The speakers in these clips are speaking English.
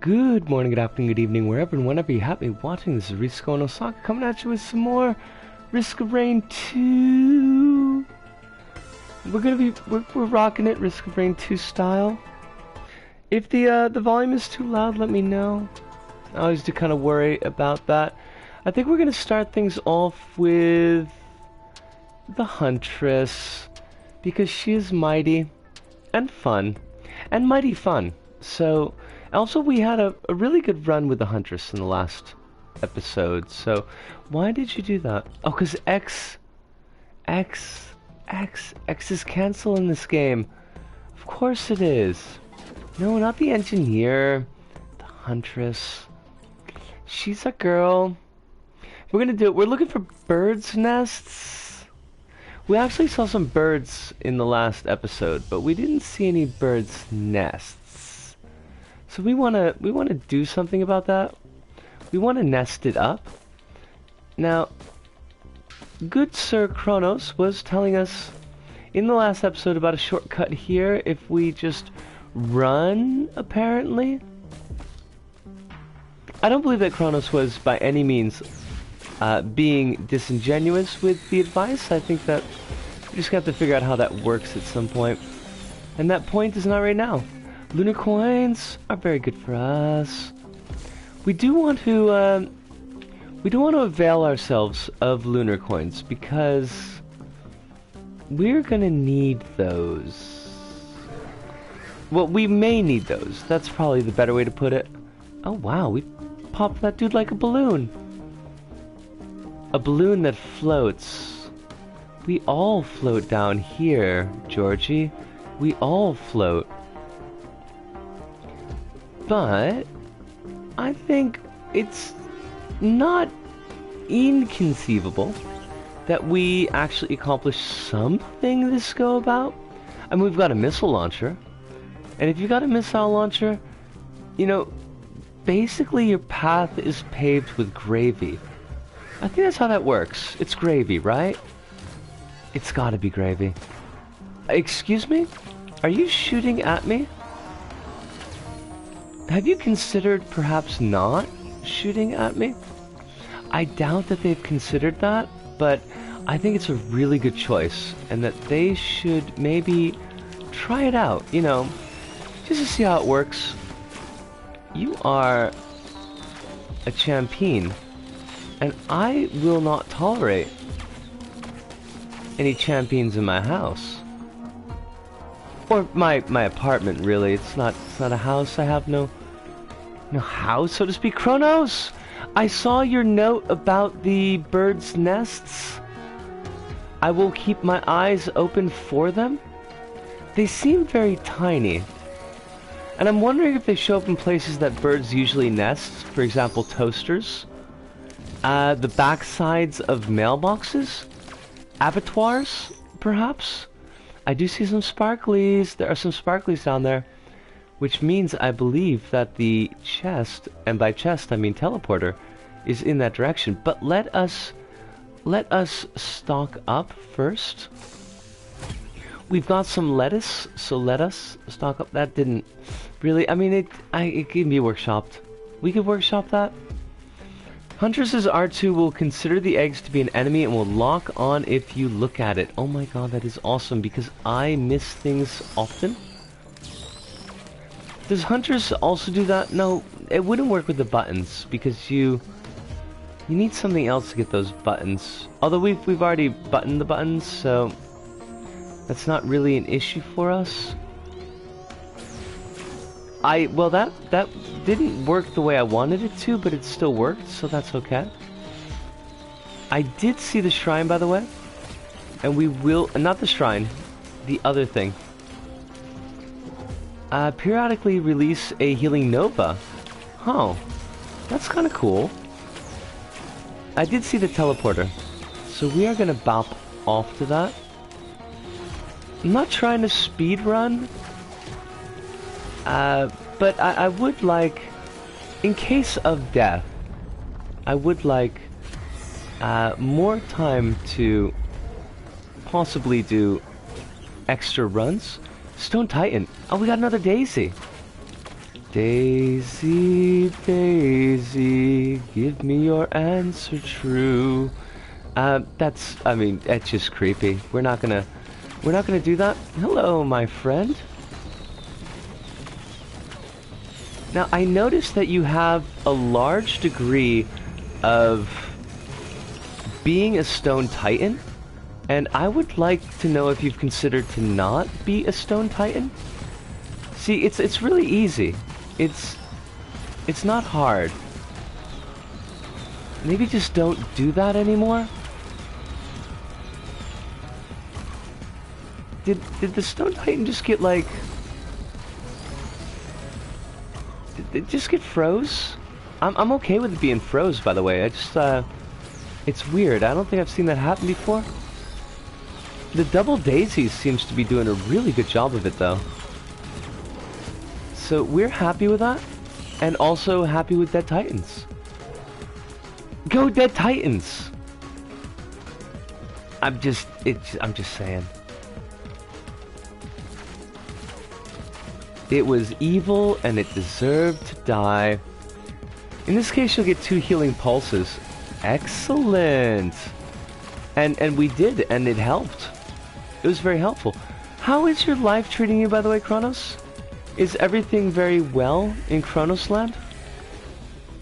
Good morning, good afternoon, good evening, wherever and whenever you happen to be watching. This is Risco and Osaka coming at you with some more Risk of Rain 2. We're rocking it Risk of Rain 2 style. If the volume is too loud, let me know. I always do kind of worry about that. I think we're gonna start things off with the Huntress because she is mighty and fun and mighty fun. So. Also, we had a really good run with the Huntress in the last episode, so why did you do that? Oh, because X is cancel in this game. Of course it is. No, not the engineer. The Huntress. She's a girl. We're gonna do it. We're looking for birds' nests. We actually saw some birds in the last episode, but we didn't see any birds' nests. So we wanna do something about that. We wanna nest it up. Now, good Sir Kronos was telling us in the last episode about a shortcut here if we just run, apparently. I don't believe that Kronos was by any means being disingenuous with the advice. I think that we just have to figure out how that works at some point. And that point is not right now. Lunar coins are very good for us. We do want to avail ourselves of lunar coins because we're gonna need those. Well, we may need those. That's probably the better way to put it. Oh wow, we popped that dude like a balloon. A balloon that floats. We all float down here, Georgie. We all float. But I think it's not inconceivable that we actually accomplish something this go about. I mean, we've got a missile launcher. And if you've got a missile launcher, you know, basically your path is paved with gravy. I think that's how that works. It's gravy, right? It's gotta be gravy. Excuse me? Are you shooting at me? Have you considered perhaps not shooting at me? I doubt that they've considered that, but I think it's a really good choice, and that they should maybe try it out, you know, just to see how it works. You are a champion, and I will not tolerate any champions in my house. Or my apartment, really. It's not a house. I have no house, so to speak. Kronos! I saw your note about the birds' nests. I will keep my eyes open for them. They seem very tiny. And I'm wondering if they show up in places that birds usually nest. For example, toasters. The backsides of mailboxes. Abattoirs, perhaps. I do see some sparklies. There are some sparklies down there. Which means I believe that the chest, and by chest I mean teleporter, is in that direction. But let us stock up first. We've got some lettuce, so let us stock up. That didn't really, I mean, it can be workshopped. We could workshop that. Huntress's R2 will consider the eggs to be an enemy and will lock on if you look at it. Oh my god, that is awesome, because I miss things often. Does Huntress also do that? No, it wouldn't work with the buttons, because you need something else to get those buttons. Although we've already buttoned the buttons, so that's not really an issue for us. Well, that didn't work the way I wanted it to, but it still worked, so that's okay. I did see the shrine, by the way, and we will, not the shrine, the other thing. Periodically release a healing nova. Oh, that's kind of cool. I did see the teleporter, so we are gonna bop off to that. I'm not trying to speed run. But I would like, in case of death, I would like more time to possibly do extra runs. Stone Titan. Oh, we got another Daisy. Daisy, Daisy, give me your answer true. I mean, that's just creepy. We're not gonna do that. Hello, my friend. Now, I noticed that you have a large degree of being a stone titan, and I would like to know if you've considered to not be a stone titan. See, it's really easy. It's not hard. Maybe just don't do that anymore. Did the stone titan just get like? Did it just get froze? I'm okay with it being froze, by the way. I just it's weird. I don't think I've seen that happen before. The double daisies seems to be doing a really good job of it, though. So we're happy with that, and also happy with Dead Titans. Go Dead Titans! I'm just saying. It was evil, and it deserved to die. In this case, you'll get 2 healing pulses. Excellent! And we did, and it helped. It was very helpful. How is your life treating you, by the way, Kronos? Is everything very well in Kronos land?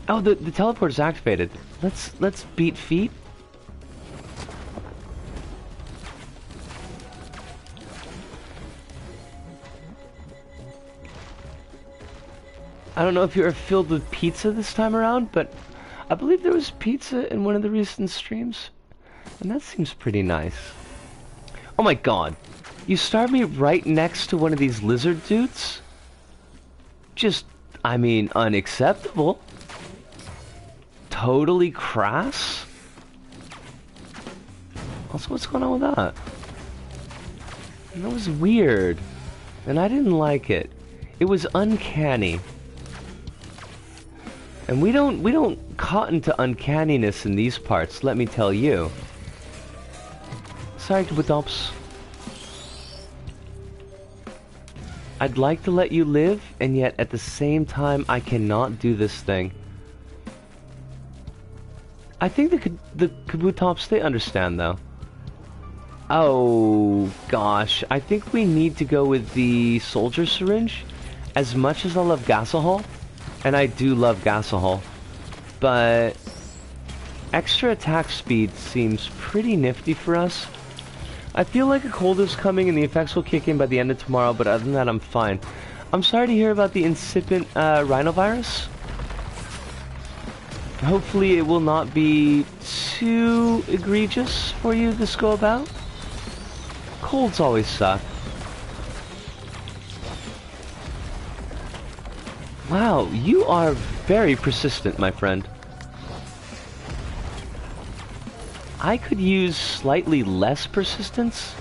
Oh, the teleport is activated. Let's beat feet. I don't know if you're filled with pizza this time around, but I believe there was pizza in one of the recent streams, and that seems pretty nice. Oh my god, you started me right next to one of these lizard dudes? Just, I mean, unacceptable. Totally crass. Also, what's going on with that? That was weird, and I didn't like it. It was uncanny. And we don't cotton to uncanniness in these parts, let me tell you. Sorry, Kabutops. I'd like to let you live, and yet at the same time, I cannot do this thing. I think the Kabutops, they understand, though. Oh, gosh. I think we need to go with the Soldier Syringe. As much as I love Gasohol, and I do love Gasohol, but extra attack speed seems pretty nifty for us. I feel like a cold is coming and the effects will kick in by the end of tomorrow, but other than that, I'm fine. I'm sorry to hear about the incipient rhinovirus. Hopefully it will not be too egregious for you this go about. Colds always suck. Wow, you are very persistent, my friend. I could use slightly less persistence,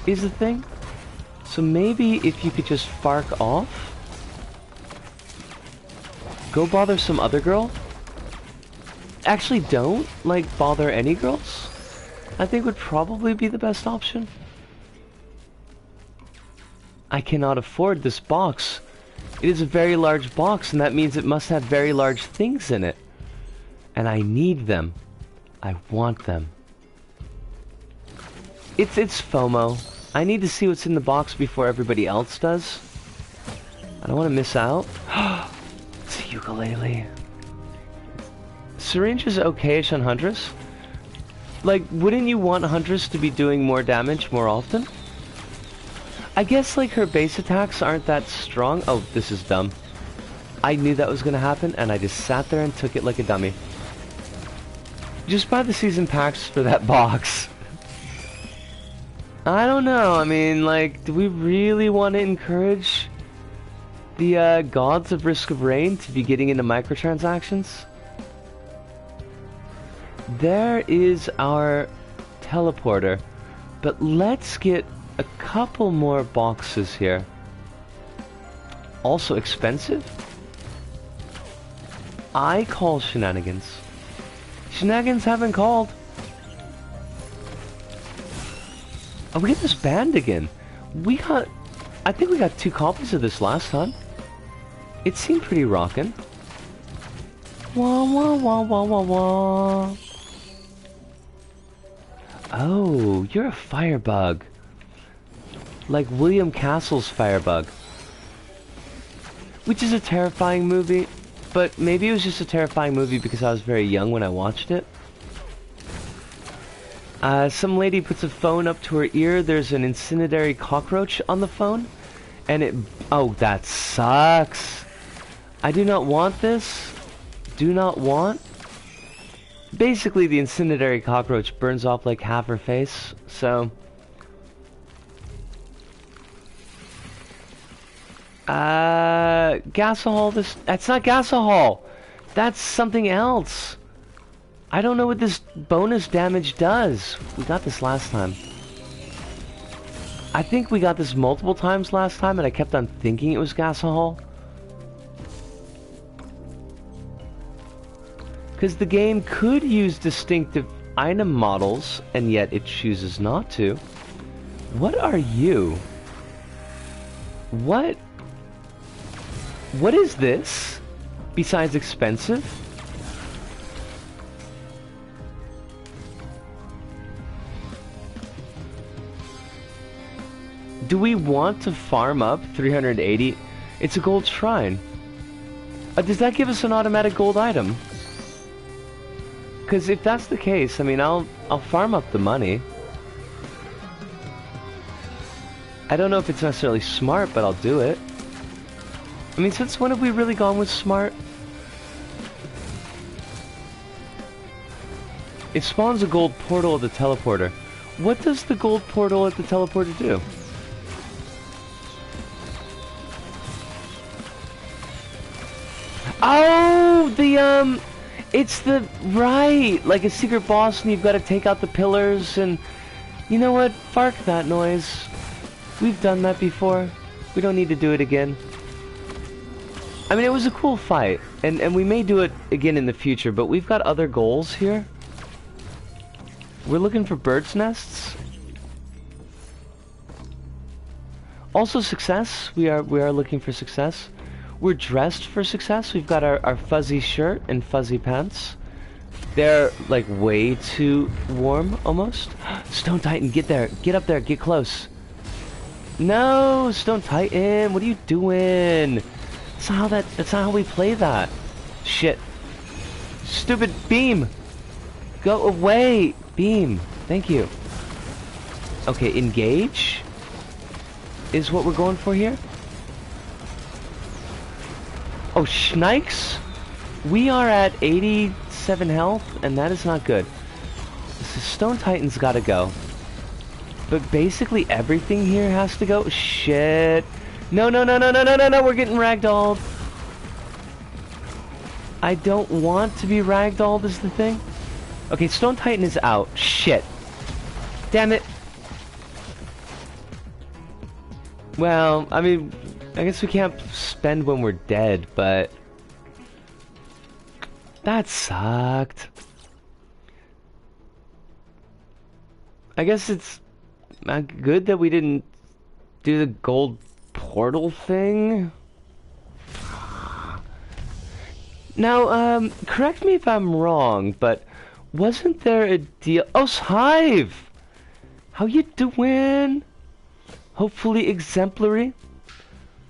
is the thing. So maybe if you could just fark off. Go bother some other girl. Actually don't, like, bother any girls. I think would probably be the best option. I cannot afford this box. It is a very large box, and that means it must have very large things in it. And I need them. I want them. It's FOMO. I need to see what's in the box before everybody else does. I don't want to miss out. It's a ukulele. Syringe is okay-ish on Huntress. Like, wouldn't you want Huntress to be doing more damage more often? I guess, like, her base attacks aren't that strong. Oh, this is dumb. I knew that was going to happen, and I just sat there and took it like a dummy. Just buy the season packs for that box. I don't know. I mean, like, do we really want to encourage the gods of Risk of Rain to be getting into microtransactions? There is our teleporter. But let's get a couple more boxes here. Also expensive? I call shenanigans. Shenanigans haven't called. Oh, we get this band again. I think we got 2 copies of this last time. It seemed pretty rockin'. Wah wah wah wah wah wah. Oh, you're a firebug. Like William Castle's Firebug. Which is a terrifying movie, but maybe it was just a terrifying movie because I was very young when I watched it. Some lady puts a phone up to her ear, there's an incendiary cockroach on the phone, and it... Oh, that sucks. I do not want this. Do not want. Basically, the incendiary cockroach burns off like half her face, so... Gasohol, that's not Gasohol. That's something else. I don't know what this bonus damage does. We got this last time. I think we got this multiple times last time and I kept on thinking it was Gasohol. Because the game could use distinctive item models and yet it chooses not to. What are you? What is this? Besides expensive? Do we want to farm up 380? It's a gold shrine. Does that give us an automatic gold item? Because if that's the case, I mean, I'll farm up the money. I don't know if it's necessarily smart, but I'll do it. I mean, since when have we really gone with smart? It spawns a gold portal at the teleporter. What does the gold portal at the teleporter do? Oh, it's the, right, like a secret boss and you've got to take out the pillars and, you know what, fark that noise. We've done that before. We don't need to do it again. I mean, it was a cool fight, and we may do it again in the future, but we've got other goals here. We're looking for bird's nests. Also success. We are looking for success. We're dressed for success. We've got our fuzzy shirt and fuzzy pants. They're like way too warm almost. Stone Titan, get there. Get up there. Get close. No, Stone Titan, what are you doing? That's not how we play that. Shit. Stupid beam. Go away. Beam. Thank you. Okay, engage is what we're going for here. Oh, Schnikes. We are at 87 health, and that is not good. So Stone Titan's gotta go. But basically everything here has to go. Shit. No, no, no, no, no, no, no, no, we're getting ragdolled. I don't want to be ragdolled is the thing. Okay, Stone Titan is out. Shit. Damn it. Well, I mean, I guess we can't spend when we're dead, but... That sucked. I guess it's good that we didn't do the gold portal thing. Now, correct me if I'm wrong, but wasn't there a deal? Oh, Hive! How you doing? Hopefully exemplary.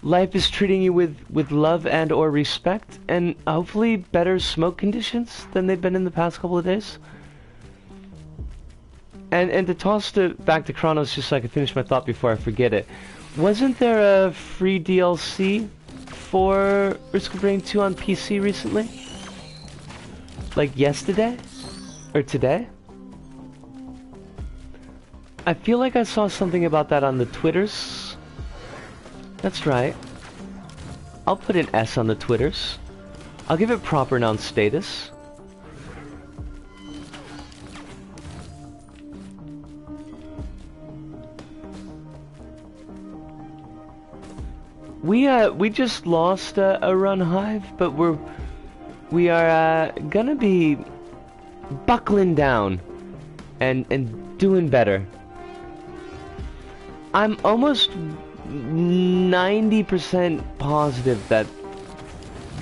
Life is treating you with love and or respect, and hopefully better smoke conditions than they've been in the past couple of days. And to toss it back to Chronos just so I can finish my thought before I forget it. Wasn't there a free DLC for Risk of Rain 2 on PC recently? Like yesterday? Or today? I feel like I saw something about that on the Twitters. That's right. I'll put an S on the Twitters. I'll give it proper noun status. We just lost a run Hive, but we are gonna be buckling down and doing better. I'm almost 90% positive that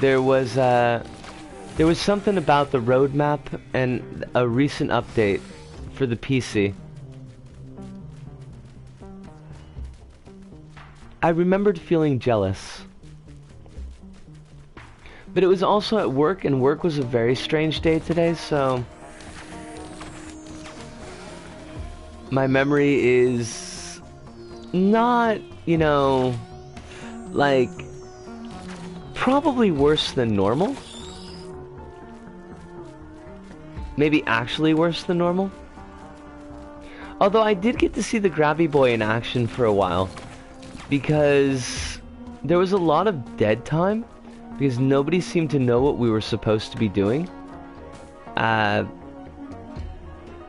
there was something about the roadmap and a recent update for the PC. I remembered feeling jealous. But it was also at work, and work was a very strange day today, so my memory is not, you know, like, probably worse than normal. Maybe actually worse than normal. Although I did get to see the Grabby Boy in action for a while, because there was a lot of dead time, because nobody seemed to know what we were supposed to be doing. The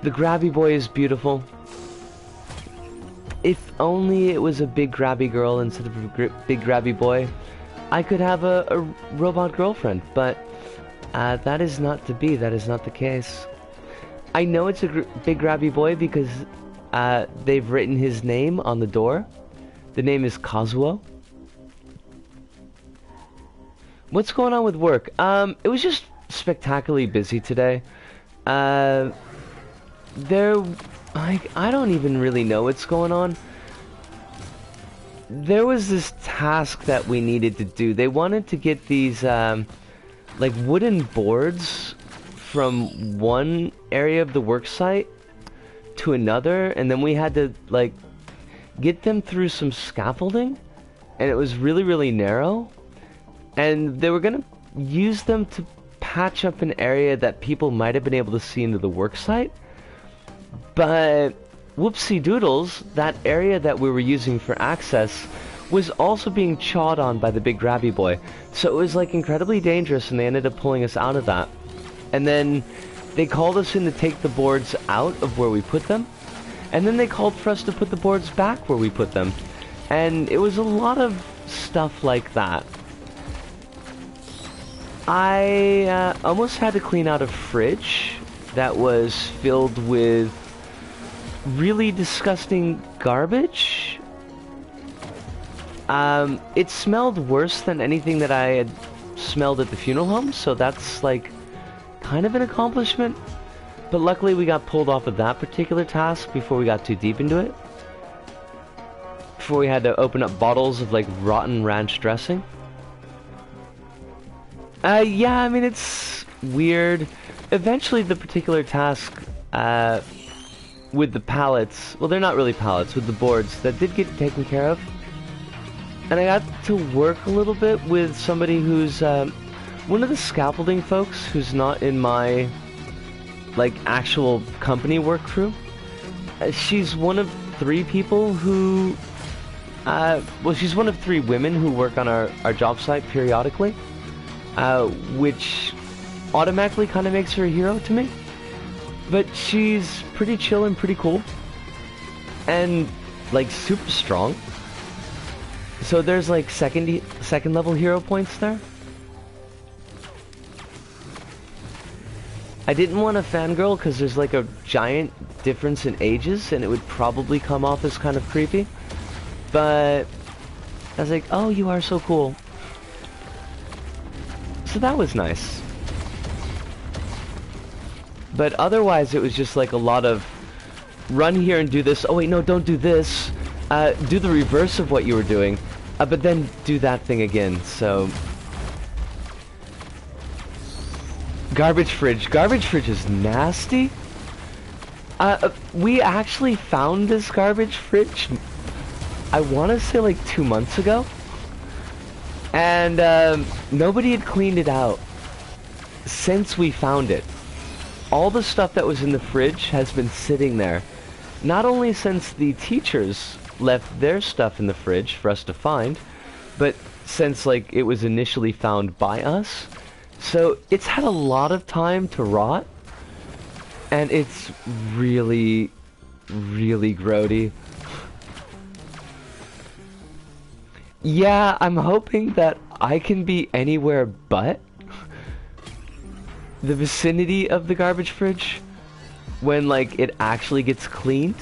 Grabby Boy is beautiful. If only it was a big grabby girl instead of a big grabby boy, I could have a robot girlfriend, but that is not to be, that is not the case. I know it's a big grabby boy because they've written his name on the door. The name is Kazuo. What's going on with work? It was just spectacularly busy today. I don't even really know what's going on. There was this task that we needed to do. They wanted to get these, like, wooden boards from one area of the work site to another, and then we had to, like, get them through some scaffolding, and it was really, really narrow, and they were gonna use them to patch up an area that people might have been able to see into the work site. But whoopsie doodles, that area that we were using for access was also being chawed on by the big grabby boy. So it was like incredibly dangerous, and they ended up pulling us out of that. And then they called us in to take the boards out of where we put them. And then they called for us to put the boards back where we put them. And it was a lot of stuff like that. I almost had to clean out a fridge that was filled with really disgusting garbage. It smelled worse than anything that I had smelled at the funeral home, so that's like kind of an accomplishment. But luckily we got pulled off of that particular task before we got too deep into it. Before we had to open up bottles of like rotten ranch dressing. Yeah, I mean, it's weird. Eventually the particular task with the pallets, well, they're not really pallets, with the boards, that did get taken care of. And I got to work a little bit with somebody who's one of the scaffolding folks who's not in my like actual company work crew. She's one of 3 people who well, she's one of 3 women who work on our job site periodically, which automatically kind of makes her a hero to me. But she's pretty chill and pretty cool, and like super strong. So there's like second level hero points there. I didn't want to fangirl because there's like a giant difference in ages, and it would probably come off as kind of creepy. But I was like, oh, you are so cool. So that was nice. But otherwise, it was just like a lot of run here and do this. Oh wait, no, don't do this. Do the reverse of what you were doing, but then do that thing again. So garbage fridge. Garbage fridge is nasty. We actually found this garbage fridge, I want to say like 2 months ago, and nobody had cleaned it out since we found it. All the stuff that was in the fridge has been sitting there, not only since the teachers left their stuff in the fridge for us to find, but since like it was initially found by us. So it's had a lot of time to rot, and it's really, really grody. Yeah, I'm hoping that I can be anywhere but the vicinity of the garbage fridge when like it actually gets cleaned,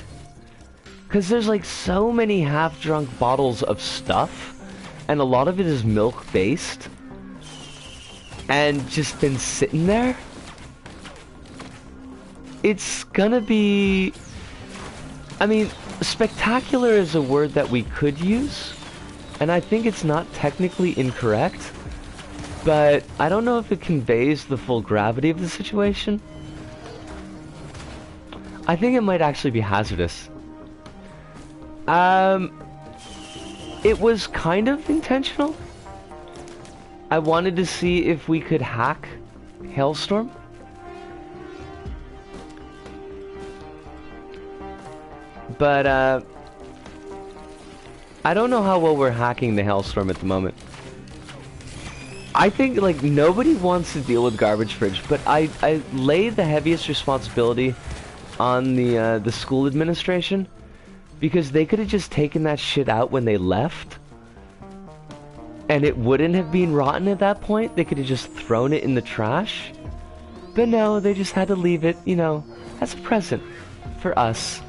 because there's like so many half-drunk bottles of stuff, and a lot of it is milk based. and just been sitting there, it's gonna be... I mean, spectacular is a word that we could use, and I think it's not technically incorrect, but I don't know if it conveys the full gravity of the situation. I think it might actually be hazardous. It was kind of intentional. I wanted to see if we could hack Hailstorm. But, I don't know how well we're hacking the Hailstorm at the moment. I think, like, nobody wants to deal with Garbage Fridge, but I lay the heaviest responsibility on the school administration, because they could have just taken that shit out when they left, and it wouldn't have been rotten at that point. They could have just thrown it in the trash. But no, they just had to leave it, you know, as a present for us.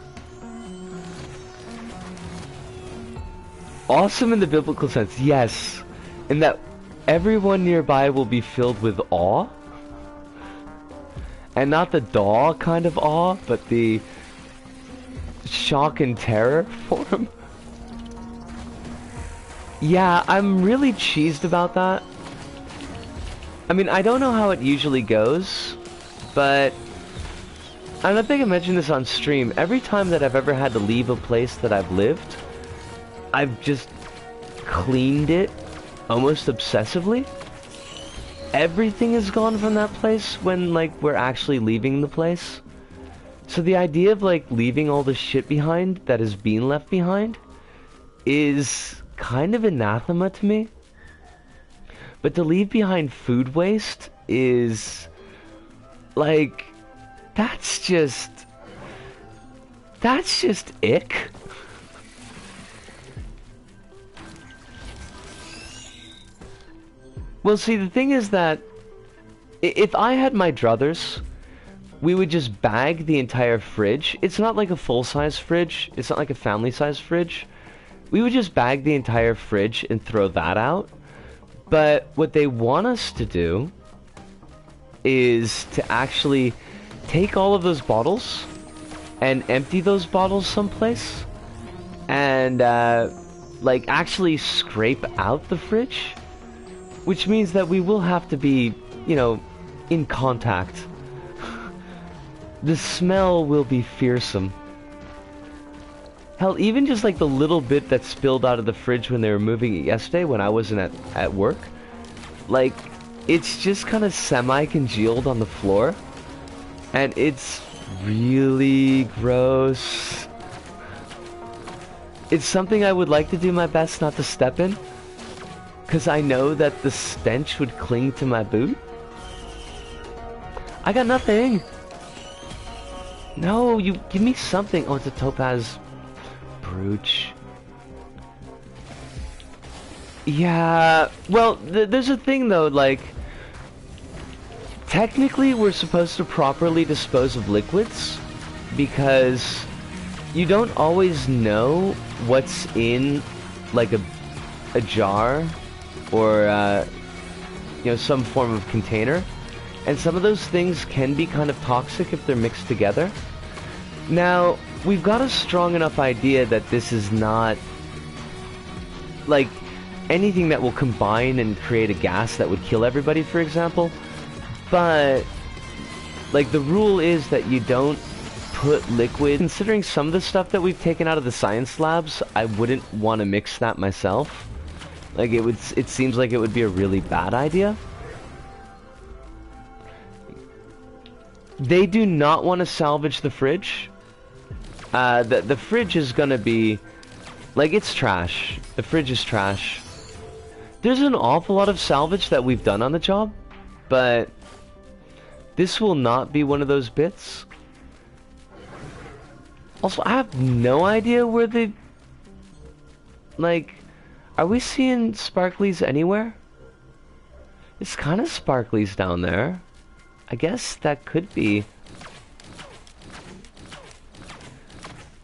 Awesome in the biblical sense, yes. In that everyone nearby will be filled with awe. And not the daw kind of awe, but the shock and terror form. Yeah, I'm really cheesed about that. I mean, I don't know how it usually goes, but I don't think I mentioned this on stream. Every time that I've ever had to leave a place that I've lived, I've just cleaned it almost obsessively. Everything is gone from that place when, like, we're actually leaving the place. So the idea of, like, leaving all the shit behind that is being left behind is kind of anathema to me. But to leave behind food waste is, like, that's just ick. Well, see, the thing is that if I had my druthers, we would just bag the entire fridge. It's not like a full-size fridge. It's not like a family-size fridge. We would just bag the entire fridge and throw that out. But what they want us to do is to actually take all of those bottles and empty those bottles someplace and, like, actually scrape out the fridge. Which means that we will have to be, you know, in contact. The smell will be fearsome. Hell, even just like the little bit that spilled out of the fridge when they were moving it yesterday when I wasn't at work. Like, it's just kind of semi-congealed on the floor. And it's really gross. It's something I would like to do my best not to step in, because I know that the stench would cling to my boot. I got nothing. No, you give me something. Oh, it's a topaz brooch. Yeah, well, there's a thing though, like, technically we're supposed to properly dispose of liquids, because you don't always know what's in, like, a jar, or, you know, some form of container. And some of those things can be kind of toxic if they're mixed together. Now, we've got a strong enough idea that this is not, like, anything that will combine and create a gas that would kill everybody, for example. But, like, the rule is that you don't put liquid. Considering some of the stuff that we've taken out of the science labs, I wouldn't want to mix that myself. Like, it seems like it would be a really bad idea. They do not want to salvage the fridge. The fridge is gonna be, like, it's trash. The fridge is trash. There's an awful lot of salvage that we've done on the job, but this will not be one of those bits. Also, I have no idea where the, like, are we seeing sparklies anywhere? It's kind of sparklies down there. I guess that could be.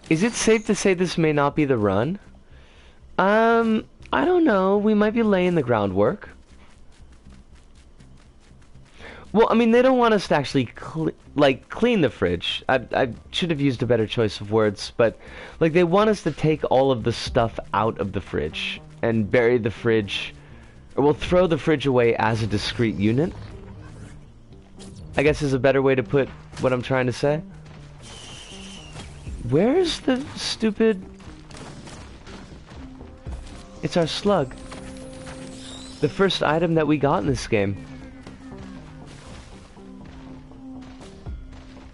Is it safe to say this may not be the run? I don't know. We might be laying the groundwork. Well, I mean, they don't want us to actually clean the fridge. I should have used a better choice of words, but like they want us to take all of the stuff out of the fridge and bury the fridge, or we'll throw the fridge away as a discrete unit. I guess is a better way to put what I'm trying to say. Where's the stupid... It's our slug. The first item that we got in this game.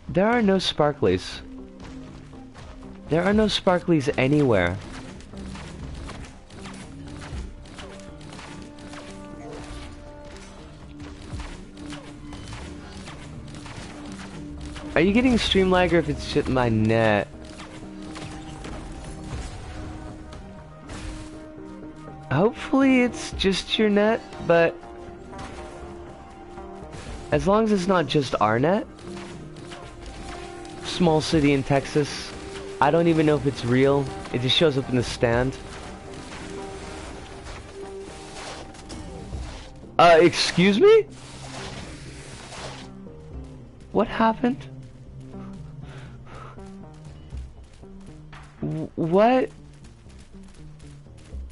There are no sparklies. There are no sparklies anywhere. Are you getting stream lag or if it's shit in my net? Hopefully it's just your net, but as long as it's not just our net. Small city in Texas. I don't even know if it's real. It just shows up in the stand. Excuse me? What happened? What?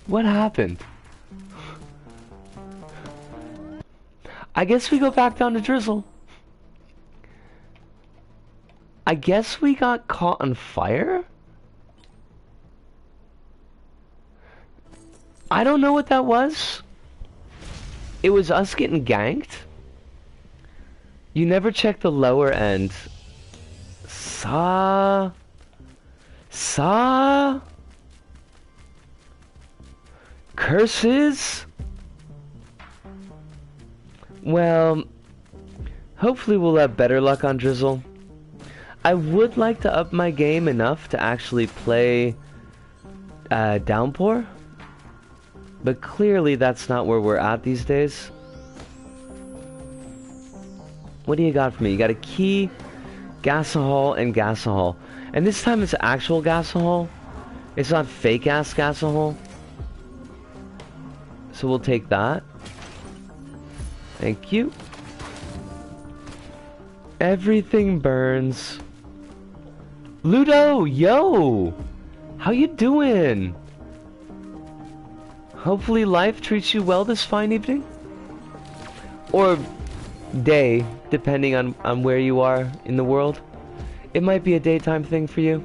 What happened? I guess we go back down to drizzle. I guess we got caught on fire? I don't know what that was. It was us getting ganked. You never check the lower end. Curses? Well, hopefully we'll have better luck on drizzle. I would like to up my game enough to actually play Downpour, but clearly that's not where we're at these days. What do you got for me? You got a key, gasohol, and gasohol. And this time it's actual gasohol. It's not fake ass gasohol. So we'll take that. Thank you. Everything burns. Ludo, yo! How you doing? Hopefully life treats you well this fine evening. Or day, depending on where you are in the world. It might be a daytime thing for you.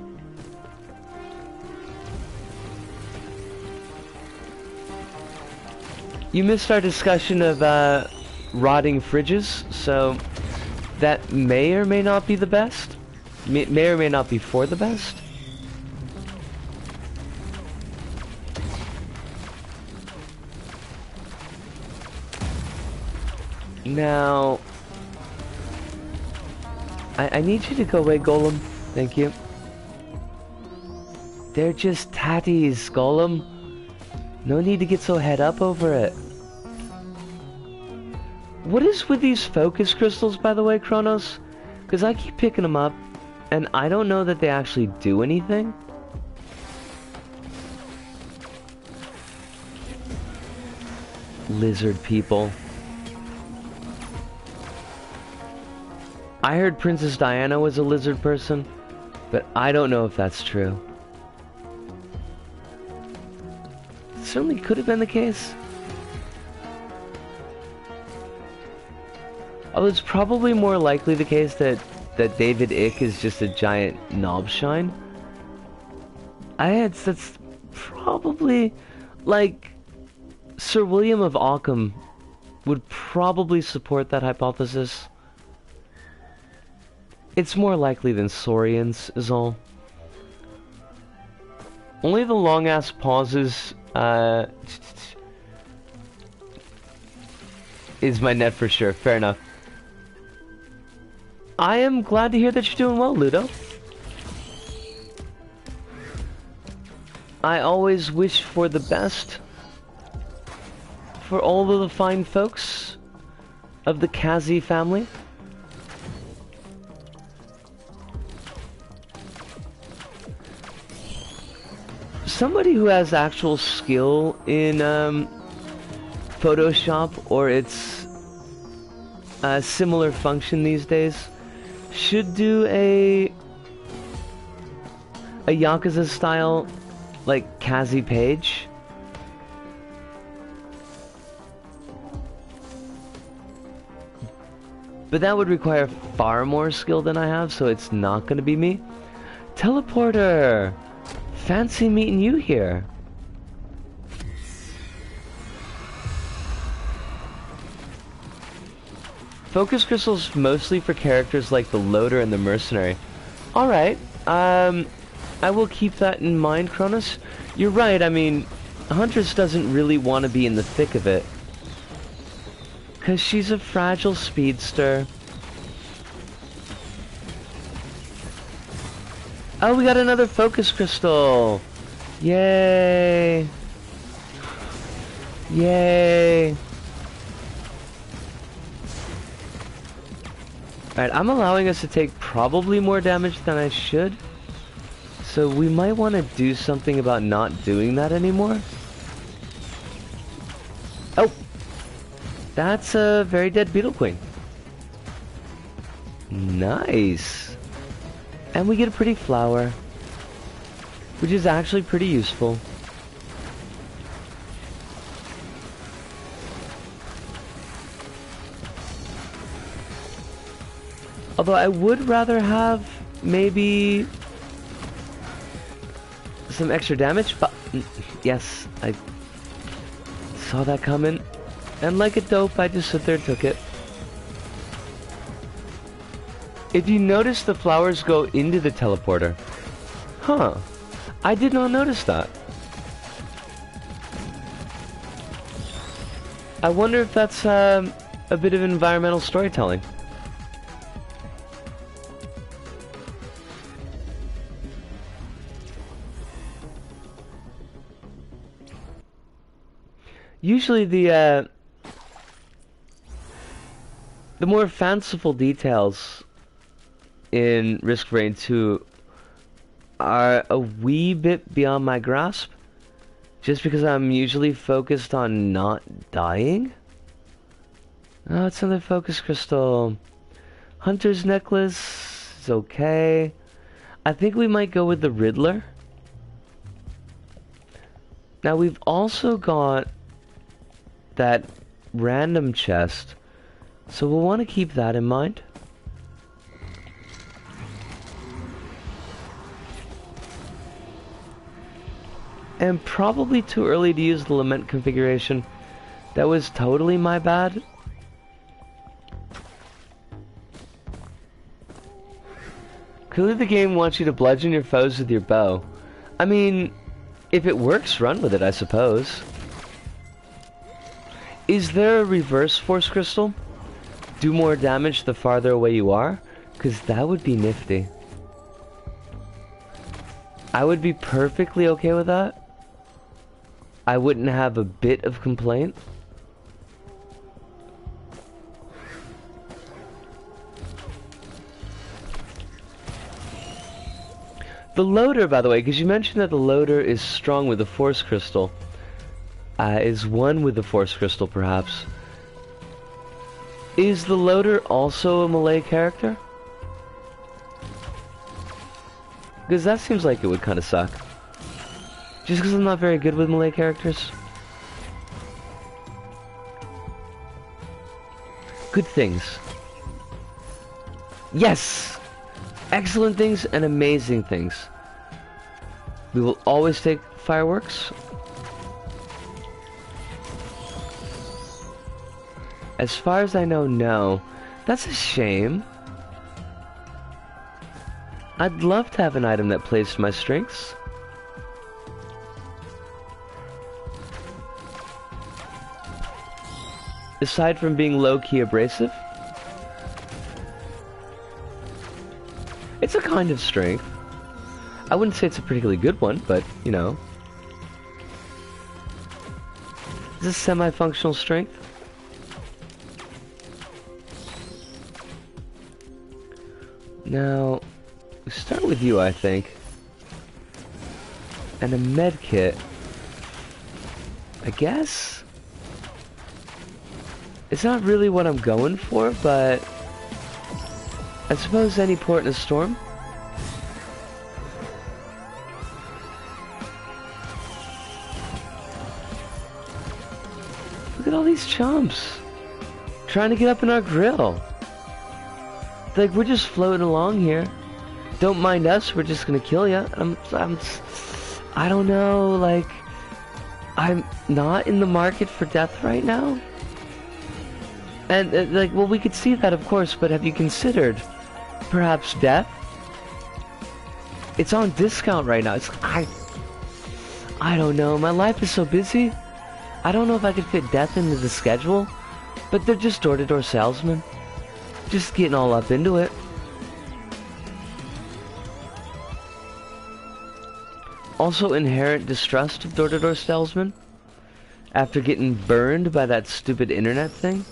You missed our discussion of rotting fridges, so that may or may not be the best. May or may not be for the best. Now, I need you to go away, Golem. Thank you. They're just tatties, Golem. No need to get so head up over it. What is with these focus crystals, by the way, Kronos? Because I keep picking them up, and I don't know that they actually do anything. Lizard people. I heard Princess Diana was a lizard person, but I don't know if that's true. It certainly could have been the case. Although it's probably more likely the case that David Icke is just a giant knob shine. That's probably, like, Sir William of Ockham would probably support that hypothesis. It's more likely than Saurians, is all. Only the long-ass pauses, is my net for sure. Fair enough. I am glad to hear that you're doing well, Ludo. I always wish for the best for all of the fine folks of the Kazi family. Somebody who has actual skill in Photoshop or its similar function these days. Should do a Yakuza style, like Kazi page. But that would require far more skill than I have, so it's not gonna be me. Teleporter! Fancy meeting you here. Focus crystals mostly for characters like the Loader and the Mercenary. Alright, I will keep that in mind, Cronus. You're right, I mean, Huntress doesn't really want to be in the thick of it. 'Cause she's a fragile speedster. Oh, we got another focus crystal! Yay! Yay! Alright, I'm allowing us to take probably more damage than I should. So we might want to do something about not doing that anymore. Oh! That's a very dead Beetle Queen. Nice! And we get a pretty flower, which is actually pretty useful. Although I would rather have maybe some extra damage, but yes, I saw that coming. And like a dope, I just sit there and took it. If you notice, the flowers go into the teleporter. Huh. I did not notice that. I wonder if that's a bit of environmental storytelling. Usually the more fanciful details in Risk of Rain 2 are a wee bit beyond my grasp, just because I'm usually focused on not dying. Oh, it's another focus crystal. Hunter's necklace is okay. I think we might go with the Riddler. Now we've also got that random chest, so we'll want to keep that in mind. And probably too early to use the Lament configuration. That was totally my bad. Clearly the game wants you to bludgeon your foes with your bow. I mean, if it works, run with it, I suppose. Is there a reverse force crystal? Do more damage the farther away you are? Because that would be nifty. I would be perfectly okay with that. I wouldn't have a bit of complaint. The Loader, by the way, because you mentioned that the Loader is strong with the Force Crystal. Is one with the Force Crystal, perhaps. Is the Loader also a melee character? Because that seems like it would kind of suck. Just because I'm not very good with melee characters. Good things. Yes! Excellent things and amazing things. We will always take fireworks. As far as I know, no. That's a shame. I'd love to have an item that plays to my strengths. Aside from being low-key abrasive, it's a kind of strength. I wouldn't say it's a particularly good one, but, you know. Is this semi-functional strength? Now, we start with you, I think. And a med kit. I guess? It's not really what I'm going for, but I suppose any port in a storm. Look at all these chumps trying to get up in our grill. Like, we're just floating along here. Don't mind us, we're just gonna kill ya. I don't know, like, I'm not in the market for death right now. And, like, well, we could see that, of course, but have you considered perhaps death? It's on discount right now. I don't know, my life is so busy. I don't know if I could fit death into the schedule, but they're just door-to-door salesmen. Just getting all up into it. Also inherent distrust of door-to-door salesmen after getting burned by that stupid internet thing.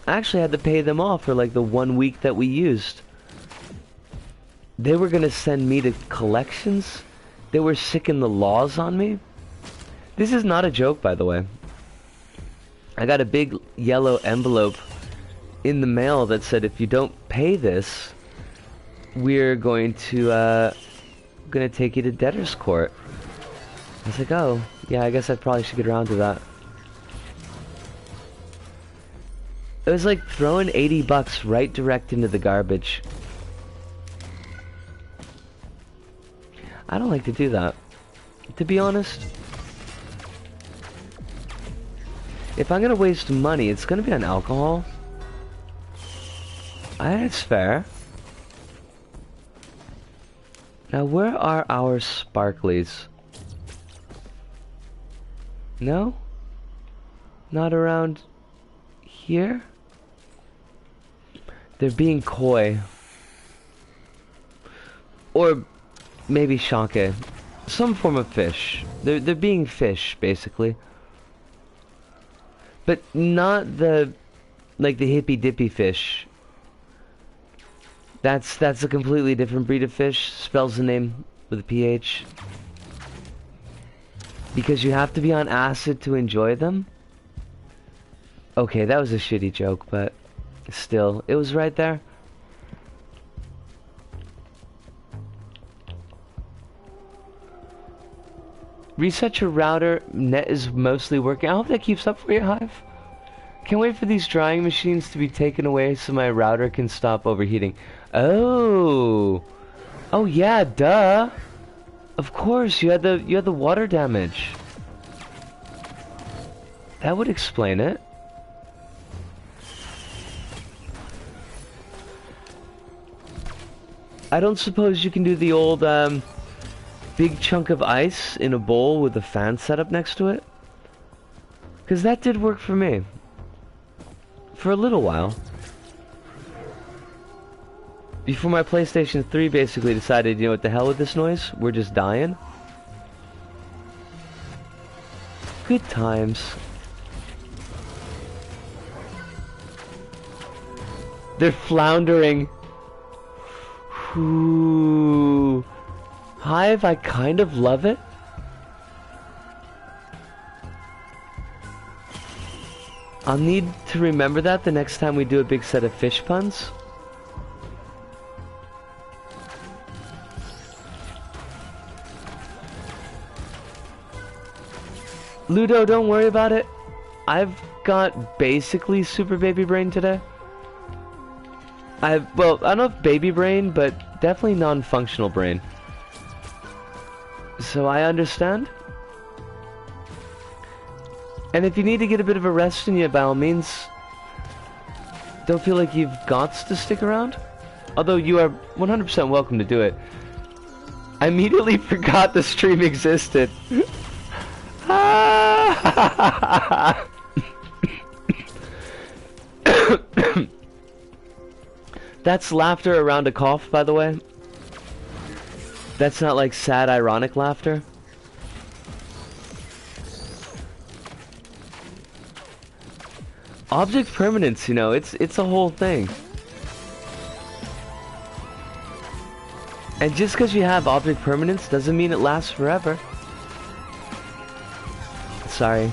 I actually had to pay them off for like the 1 week that we used. They were gonna send me to collections. They were sicking the laws on me. This is not a joke, by the way. I got a big yellow envelope in the mail that said, if you don't pay this, we're going to take you to debtor's court. I was like, oh, yeah, I guess I probably should get around to that. It was like throwing $80 right direct into the garbage. I don't like to do that, to be honest. If I'm gonna waste money, it's gonna be on alcohol. That's fair. Now, where are our sparklies? No? Not around here? They're being coy. Or maybe shanke. Some form of fish. They're being fish, basically. But not the, like the hippy dippy fish. That's a completely different breed of fish. Spells the name with a PH. Because you have to be on acid to enjoy them. Okay, that was a shitty joke, but still, it was right there. Reset your router. Net is mostly working. I hope that keeps up for you, Hive. Can't wait for these drying machines to be taken away so my router can stop overheating. Oh. Oh yeah, duh. Of course, you had the water damage. That would explain it. I don't suppose you can do the old big chunk of ice in a bowl with a fan set up next to it? Because that did work for me. For a little while. Before my PlayStation 3 basically decided, you know what the hell with this noise? We're just dying. Good times. They're floundering. Ooh. Hive, I kind of love it. I'll need to remember that the next time we do a big set of fish puns. Ludo, don't worry about it. I've got basically super baby brain today. Well, I don't know if baby brain, but definitely non-functional brain. So I understand. And if you need to get a bit of a rest in you, by all means, don't feel like you've got to stick around. Although you are 100% welcome to do it. I immediately forgot the stream existed. That's laughter around a cough, by the way. That's not like sad, ironic laughter. Object permanence, you know, it's a whole thing. And just because you have object permanence doesn't mean it lasts forever. Sorry.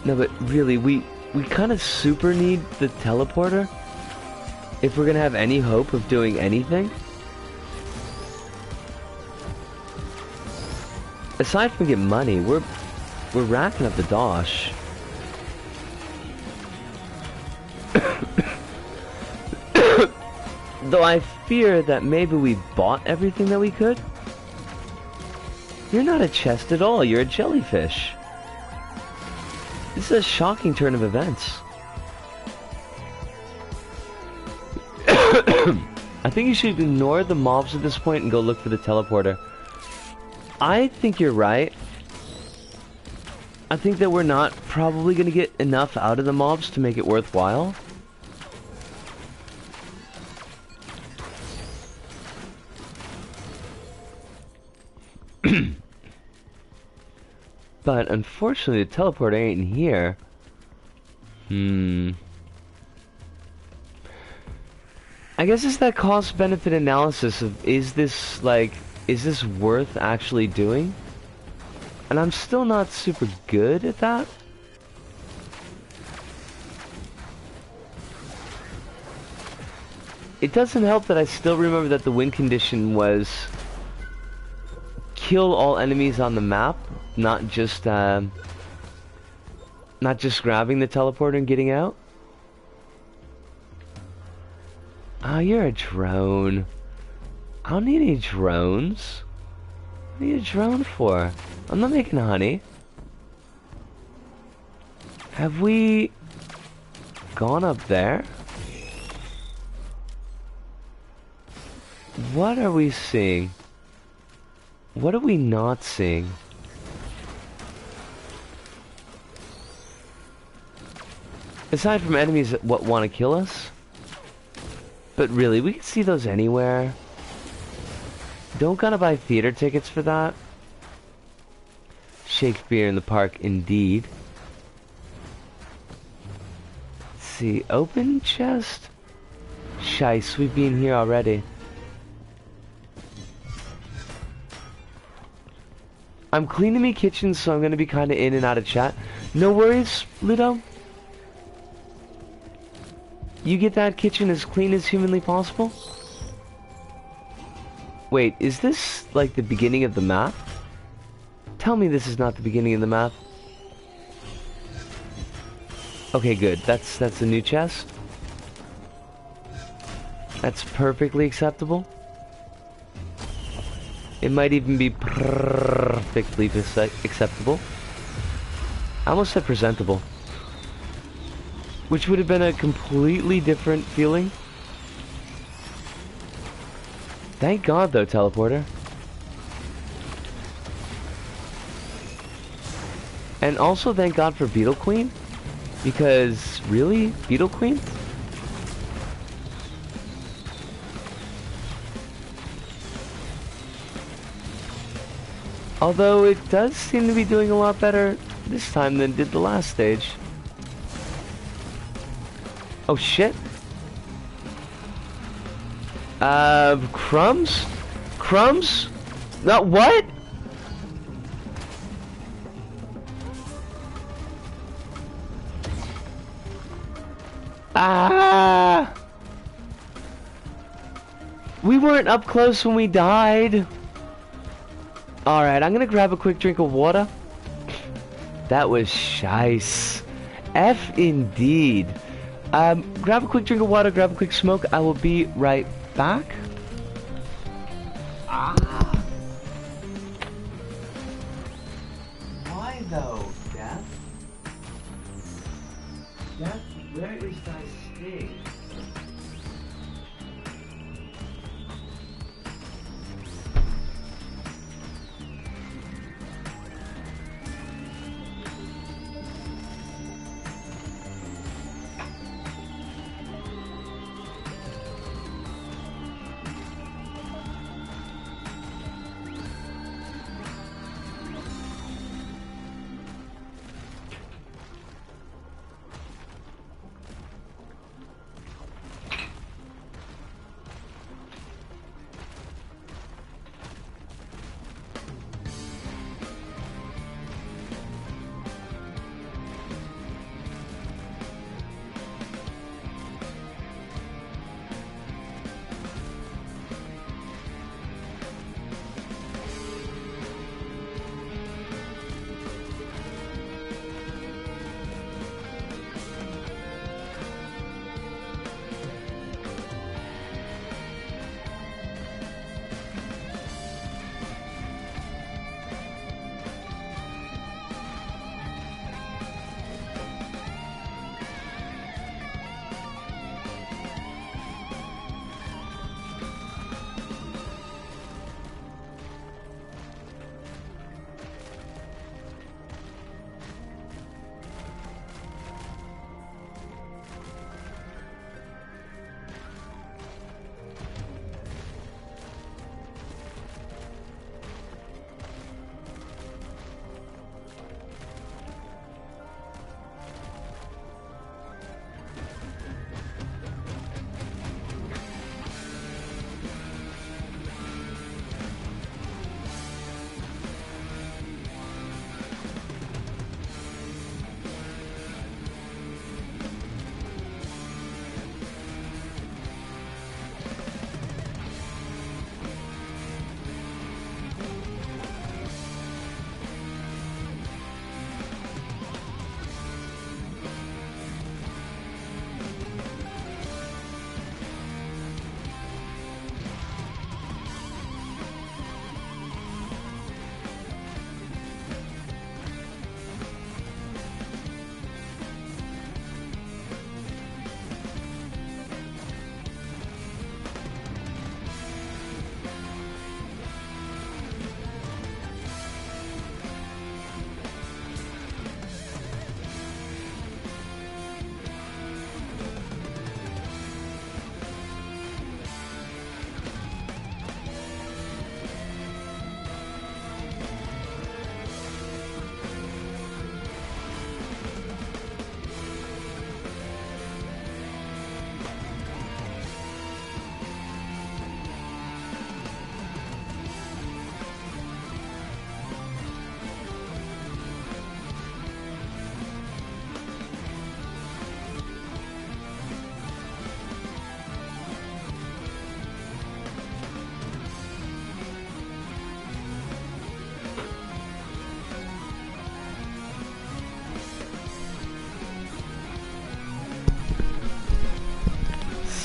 No, but really, we kind of super need the teleporter if we're gonna have any hope of doing anything. Aside from getting money, we're racking up the dosh. Though I fear that maybe we bought everything that we could. You're not a chest at all, you're a jellyfish. This is a shocking turn of events. I think you should ignore the mobs at this point and go look for the teleporter. I think you're right. I think that we're not probably going to get enough out of the mobs to make it worthwhile. But unfortunately the teleporter ain't in here. I guess it's that cost-benefit analysis of is this worth actually doing? And I'm still not super good at that. It doesn't help that I still remember that the win condition was kill all enemies on the map, not just grabbing the teleporter and getting out. Oh, you're a drone. I don't need any drones. What are you a drone for? I'm not making honey. Have we gone up there? What are we seeing? What are we not seeing? Aside from enemies that want to kill us? But really, we can see those anywhere. Don't gotta buy theater tickets for that. Shakespeare in the Park, indeed. Let's see, open chest? Shice, we've been here already. I'm cleaning my kitchen, so I'm gonna be kinda in and out of chat. No worries, Ludo. You get that kitchen as clean as humanly possible? Wait, is this like the beginning of the map? Tell me this is not the beginning of the map. Okay, good. That's a new chest. That's perfectly acceptable. It might even be perfectly acceptable. I almost said presentable. Which would have been a completely different feeling. Thank God, though, teleporter. And also thank God for Beetle Queen. Because, really? Beetle Queen? Although it does seem to be doing a lot better this time than it did the last stage. Oh shit. Crumbs? Crumbs? No, what? Ah! We weren't up close when we died. Alright, I'm gonna grab a quick drink of water. That was shice. F indeed. Grab a quick drink of water, grab a quick smoke. I will be right back. Ah. Why though, Death? Death, where is thy sting?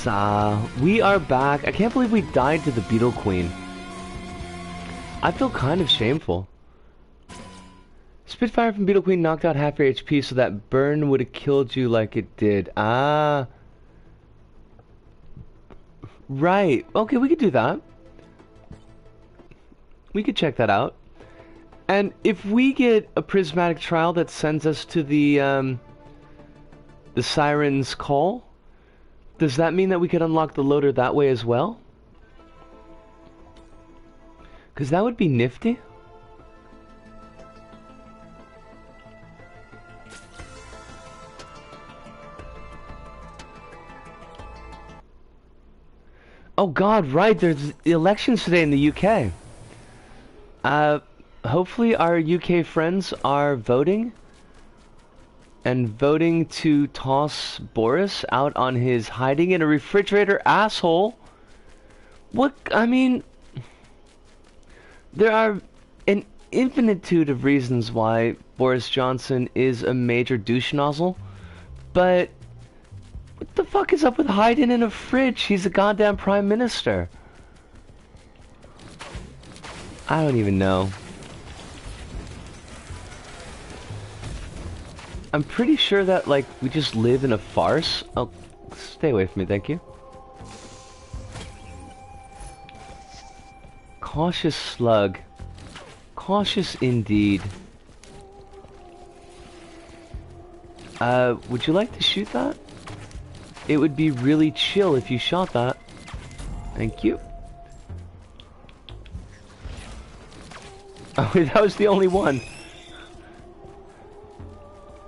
We are back. I can't believe we died to the Beetle Queen. I feel kind of shameful. Spitfire from Beetle Queen knocked out half your HP, so that burn would have killed you like it did. Ah. Right. Okay, we could do that. We could check that out. And if we get a prismatic trial that sends us to the Siren's Call, does that mean that we could unlock the loader that way as well? Because that would be nifty. Oh god, right, there's elections today in the UK. Hopefully our UK friends are voting. And voting to toss Boris out on his hiding in a refrigerator asshole. What, I mean... There are an infinitude of reasons why Boris Johnson is a major douche nozzle. But... what the fuck is up with hiding in a fridge? He's a goddamn prime minister. I don't even know. I'm pretty sure that, like, we just live in a farce. Oh, stay away from me, thank you. Cautious slug. Cautious indeed. Would you like to shoot that? It would be really chill if you shot that. Thank you. Oh, that was the only one.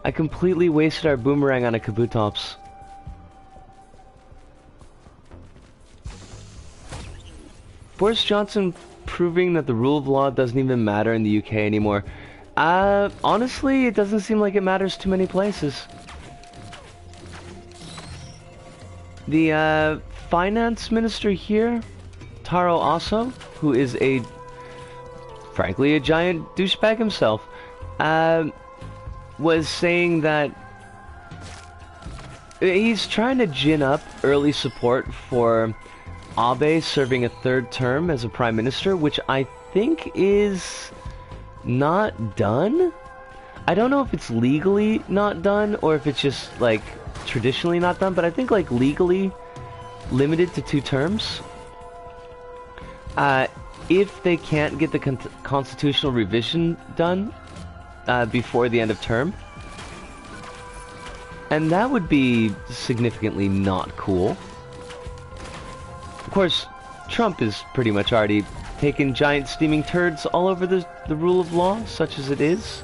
I completely wasted our boomerang on a Kabutops. Boris Johnson proving that the rule of law doesn't even matter in the UK anymore. Honestly, it doesn't seem like it matters too many places. The finance minister here, Taro Aso, who is frankly a giant douchebag himself, was saying that he's trying to gin up early support for Abe serving a third term as a prime minister, which I think is not done. I don't know if it's legally not done or if it's just like traditionally not done, but I think like legally limited to 2 terms. If they can't get the constitutional revision done before the end of term. And that would be significantly not cool. Of course, Trump is pretty much already taken giant steaming turds all over the rule of law, such as it is.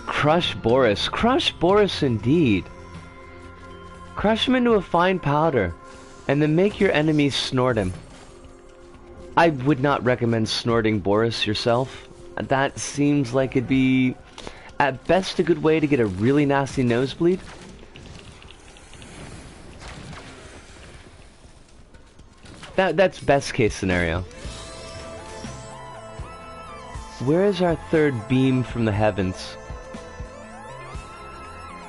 Crush Boris. Crush Boris indeed. Crush him into a fine powder, and then make your enemies snort him. I would not recommend snorting Boris yourself. That seems like it'd be, at best, a good way to get a really nasty nosebleed. That's best case scenario. Where is our third beam from the heavens?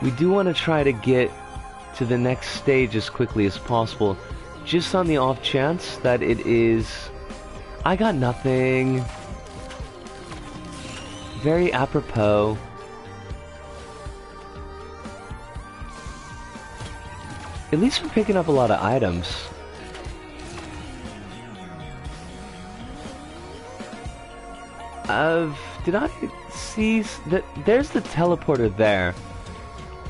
We do want to try to get to the next stage as quickly as possible, just on the off chance that it is... I got nothing. Very apropos. At least we're picking up a lot of items. Did I see that? There's the teleporter there.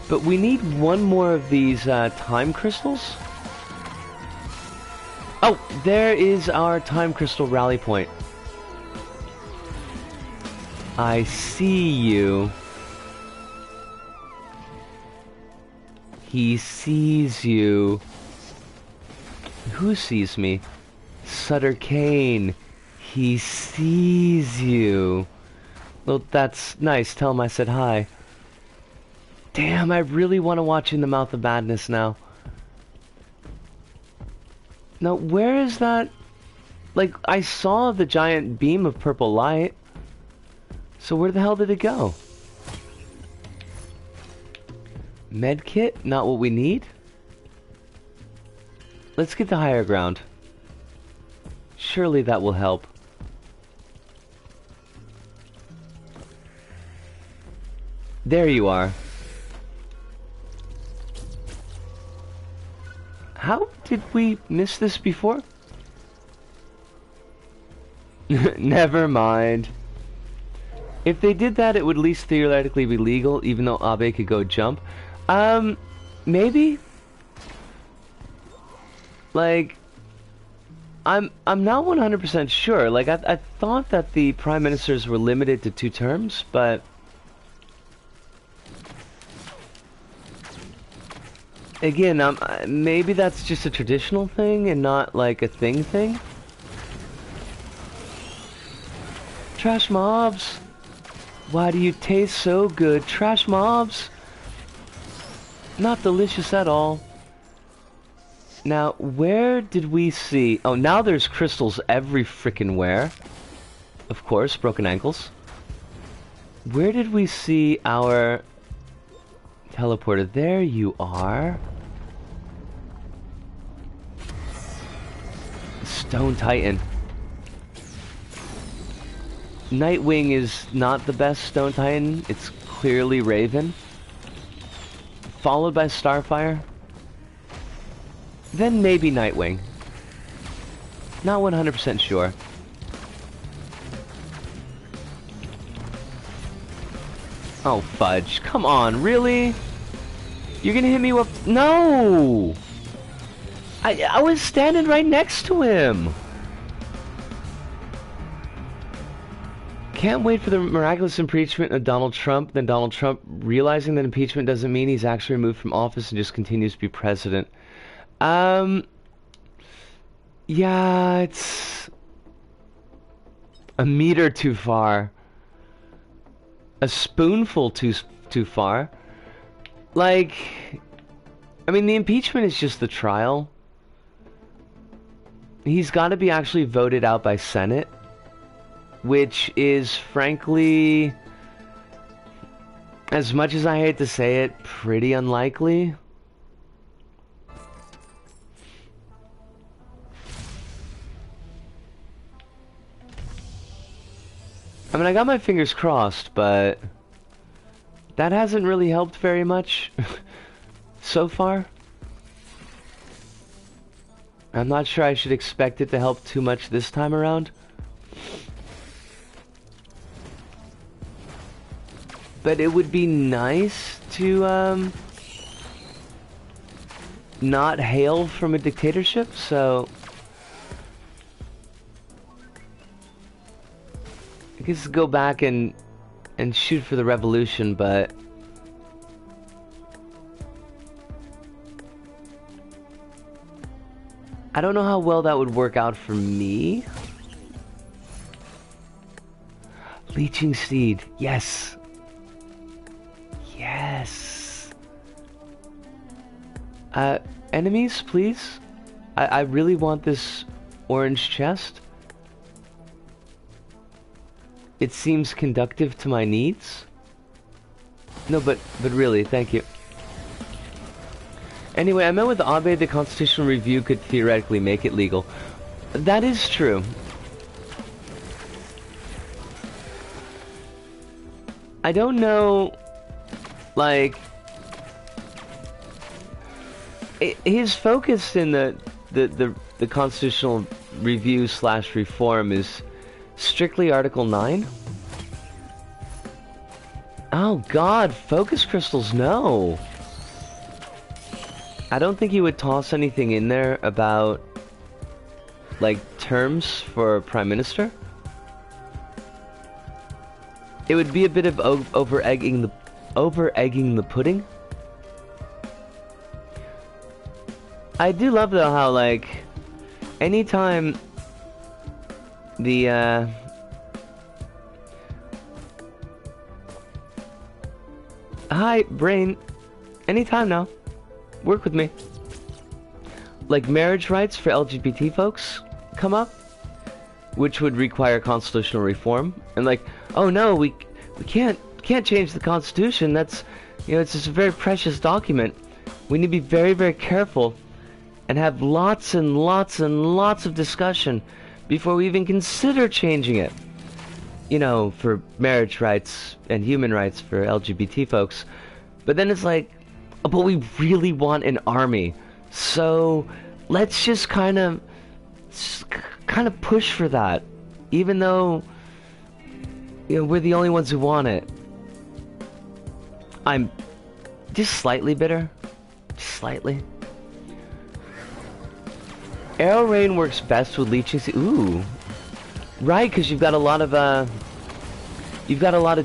But we need one more of these time crystals. Oh, there is our time crystal rally point. I see you. He sees you. Who sees me? Sutter Kane. He sees you. Well, that's nice. Tell him I said hi. Damn, I really want to watch In the Mouth of Madness now. Now, where is that? Like, I saw the giant beam of purple light. So where the hell did it go? Medkit? Not what we need? Let's get the higher ground. Surely that will help. There you are. How did we miss this before? Never mind. If they did that, it would at least theoretically be legal, even though Abe could go jump. Maybe? Like, I'm not 100% sure. Like, I thought that the prime ministers were limited to 2 terms, but again, maybe that's just a traditional thing and not like a thing. Trash mobs. Why do you taste so good? Trash mobs. Not delicious at all. Now, where did we see... Oh, now there's crystals every frickin' where. Of course, broken ankles. Where did we see our teleporter? There you are. Stone Titan. Nightwing is not the best Stone Titan. It's clearly Raven. Followed by Starfire. Then maybe Nightwing. Not 100% sure. Oh, fudge. Come on, really? You're gonna hit me with... No! I was standing right next to him! Can't wait for the miraculous impeachment of Donald Trump, then Donald Trump realizing that impeachment doesn't mean he's actually removed from office and just continues to be president. Yeah, it's a meter too far. A spoonful too far. Like, I mean, the impeachment is just the trial. He's got to be actually voted out by Senate, which is, frankly, as much as I hate to say it, pretty unlikely. I mean, I got my fingers crossed, but that hasn't really helped very much so far. I'm not sure I should expect it to help too much this time around. But it would be nice to not hail from a dictatorship, so I guess go back and shoot for the revolution, but I don't know how well that would work out for me. Leeching Steed, yes. Yes. Enemies, please? I really want this orange chest. It seems conductive to my needs. No, but really, thank you. Anyway, I met with Abe. The constitutional review could theoretically make it legal. That is true. I don't know, like, his focus in the constitutional review / reform is strictly Article 9. Oh God, focus crystals, no. I don't think he would toss anything in there about, like, terms for Prime Minister. It would be a bit of over-egging the pudding. I do love, though, how, like, anytime the, Hi, brain. Anytime now. Work with me. Like marriage rights for LGBT folks come up, which would require constitutional reform, and like, oh no, we can't change the Constitution. That's, you know, it's just a very precious document. We need to be very, very careful and have lots and lots and lots of discussion before we even consider changing it. You know, for marriage rights and human rights for LGBT folks. But then it's like, but we really want an army. So let's just kind of push for that, even though, you know, we're the only ones who want it. I'm just slightly bitter. Just slightly. Arrow Rain works best with leeching. Ooh. Right, because you've got a lot of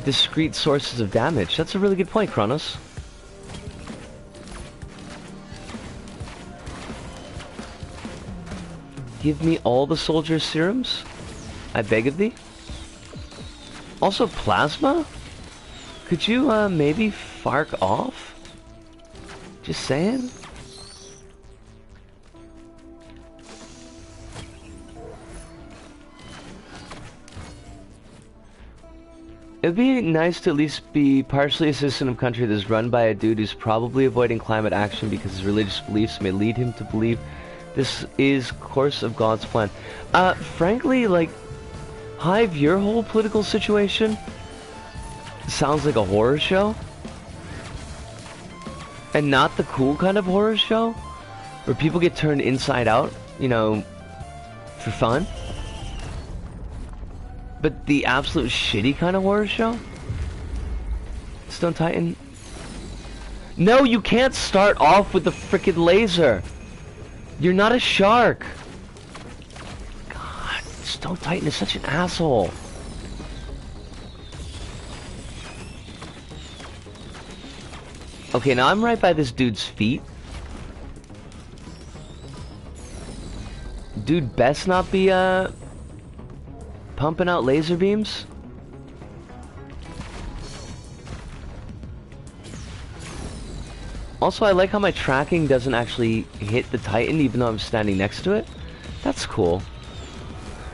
discrete sources of damage. That's a really good point, Kronos. Give me all the soldier serums, I beg of thee. Also, plasma? Could you maybe fark off? Just saying. It'd be nice to at least be partially a citizen of a country that's run by a dude who's probably avoiding climate action because his religious beliefs may lead him to believe this is course of God's plan. Frankly, like, Hive, your whole political situation sounds like a horror show. And not the cool kind of horror show where people get turned inside out, you know, for fun. But the absolute shitty kind of horror show? Stone Titan? No, you can't start off with the frickin' laser! You're not a shark! God, Stone Titan is such an asshole. Okay, now I'm right by this dude's feet. Dude best not be, pumping out laser beams? Also, I like how my tracking doesn't actually hit the Titan even though I'm standing next to it. That's cool.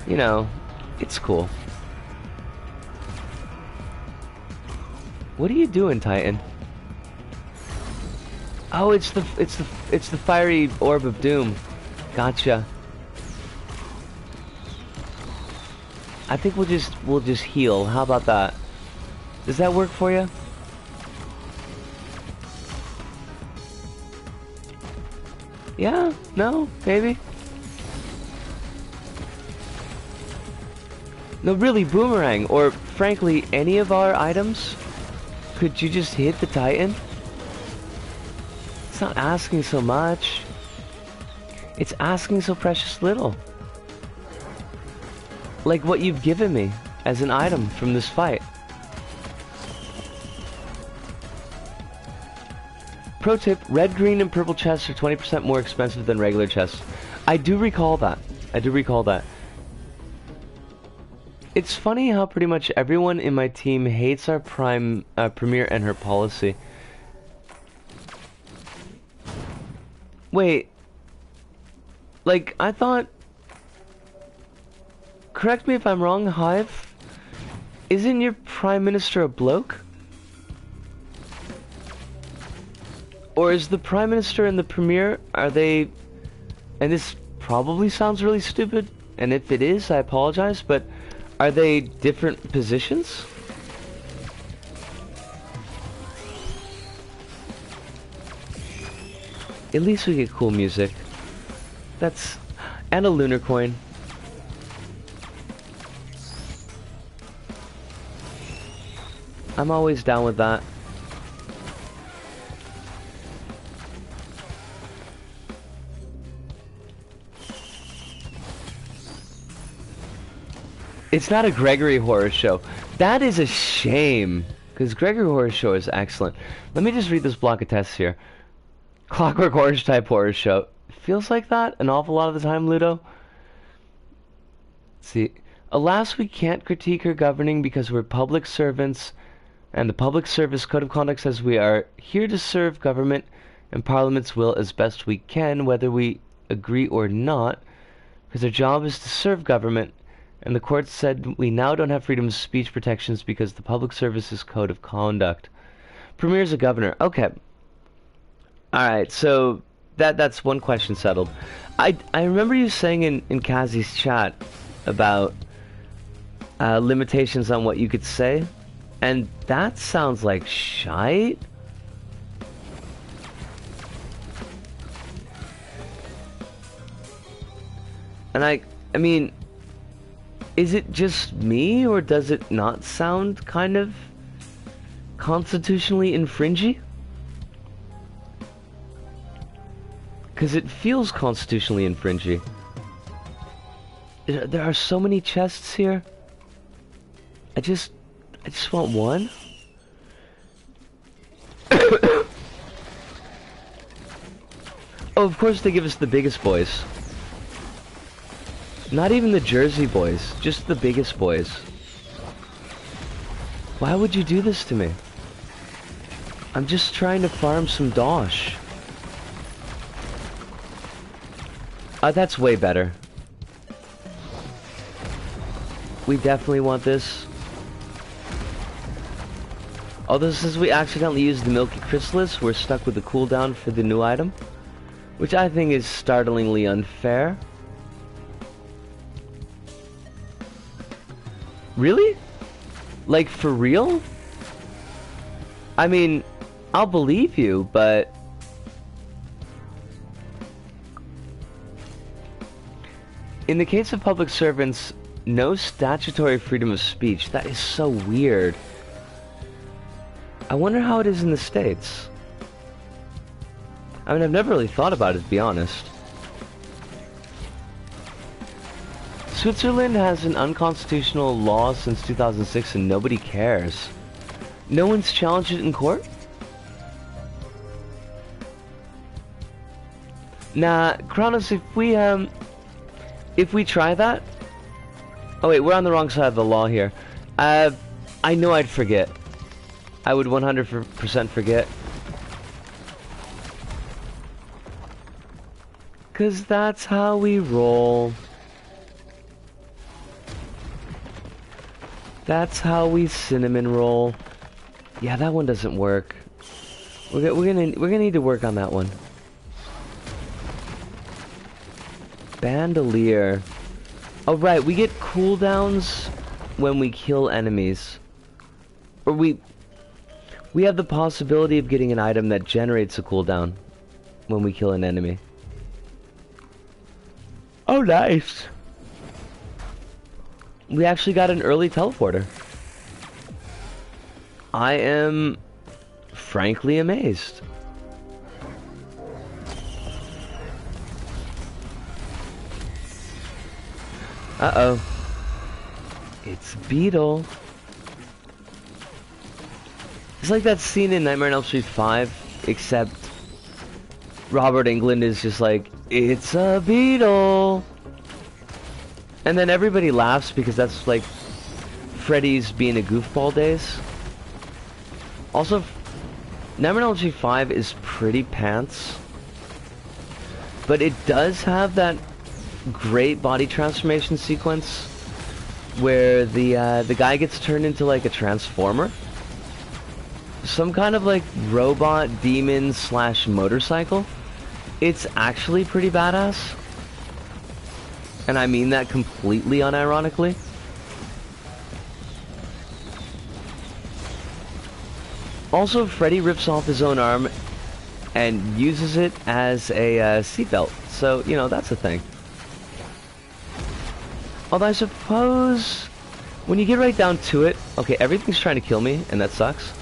You know, it's cool. What are you doing, Titan? Oh, it's the fiery orb of doom. Gotcha. I think we'll just heal. How about that? Does that work for you? Yeah? No? Maybe? No, really, Boomerang, or frankly, any of our items? Could you just hit the Titan? It's not asking so much. It's asking so precious little. Like what you've given me as an item from this fight. Pro tip, red, green, and purple chests are 20% more expensive than regular chests. I do recall that. I do recall that. It's funny how pretty much everyone in my team hates our Premier and her policy. Wait. Like, I thought... Correct me if I'm wrong, Hive. Isn't your Prime Minister a bloke? Or is the Prime Minister and the Premier, are they... And this probably sounds really stupid, and if it is, I apologize, but are they different positions? At least we get cool music. That's... And a lunar coin. I'm always down with that. It's not a Gregory Horror Show. That is a shame. Because Gregory Horror Show is excellent. Let me just read this block of tests here. Clockwork Orange type horror show. Feels like that an awful lot of the time, Ludo. Let's see. Alas, we can't critique her governing because we're public servants. And the Public Service Code of Conduct says we are here to serve government and Parliament's will as best we can, whether we agree or not, because our job is to serve government, and the court said we now don't have freedom of speech protections because the Public Service's Code of Conduct. Premier's a governor. Okay. Alright, so That's one question settled. I remember you saying in Kazi's chat about limitations on what you could say, and that sounds like shite. And I mean, is it just me, or does it not sound kind of constitutionally infringy? Because it feels constitutionally infringy. There are so many chests here. I just want one. Oh, of course they give us the biggest boys. Not even the Jersey boys, just the biggest boys. Why would you do this to me? I'm just trying to farm some dosh. That's way better. We definitely want this. Although since we accidentally used the Milky Chrysalis, we're stuck with the cooldown for the new item, which I think is startlingly unfair. Really? Like, for real? I mean, I'll believe you, but... in the case of public servants, no statutory freedom of speech. That is so weird. I wonder how it is in the States. I mean, I've never really thought about it, to be honest. Switzerland has an unconstitutional law since 2006 and nobody cares. No one's challenged it in court? Nah, Kronos, if we try that... oh wait, we're on the wrong side of the law here. I know I'd forget. I would 100% forget. 'Cause that's how we roll. That's how we cinnamon roll. Yeah, that one doesn't work. We're gonna need to work on that one. Bandolier. Oh right, we get cooldowns when we kill enemies. Or we have the possibility of getting an item that generates a cooldown when we kill an enemy. Oh nice! We actually got an early teleporter. I am frankly amazed. Uh-oh. It's Beetle. It's like that scene in Nightmare on Elm Street 5, except Robert Englund is just like, it's a beetle! And then everybody laughs because that's like Freddy's being a goofball days. Also, Nightmare on Elm Street 5 is pretty pants. But it does have that great body transformation sequence where the guy gets turned into like a transformer. Some kind of like robot demon slash motorcycle. It's actually pretty badass. And I mean that completely unironically. Also, Freddy rips off his own arm and uses it as a seatbelt. So, you know, that's a thing. Although I suppose, when you get right down to it, okay, everything's trying to kill me, and that sucks.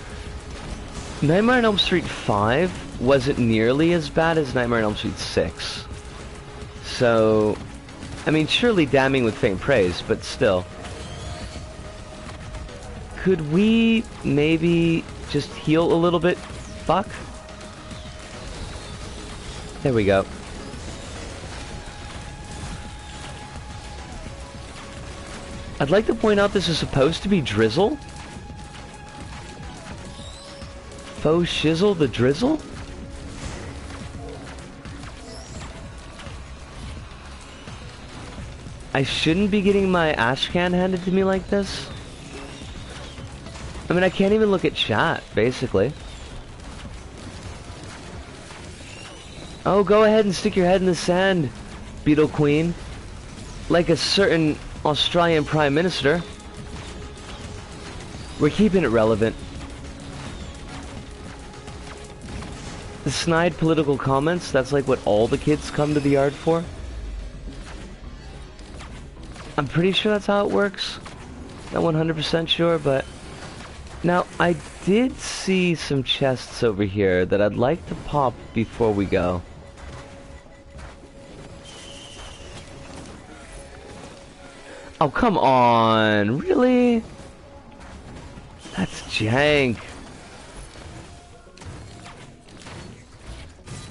Nightmare on Elm Street 5 wasn't nearly as bad as Nightmare on Elm Street 6. So, I mean, surely damning with faint praise, but still. Could we maybe just heal a little bit? Fuck. There we go. I'd like to point out this is supposed to be Drizzle. Faux Shizzle the Drizzle? I shouldn't be getting my ash can handed to me like this. I mean, I can't even look at chat, basically. Oh, go ahead and stick your head in the sand, Beetle Queen. Like a certain Australian Prime Minister. We're keeping it relevant. The snide political comments, that's like what all the kids come to the yard for. I'm pretty sure that's how it works. Not 100% sure, but... Now, I did see some chests over here that I'd like to pop before we go. Oh, come on! Really? That's jank.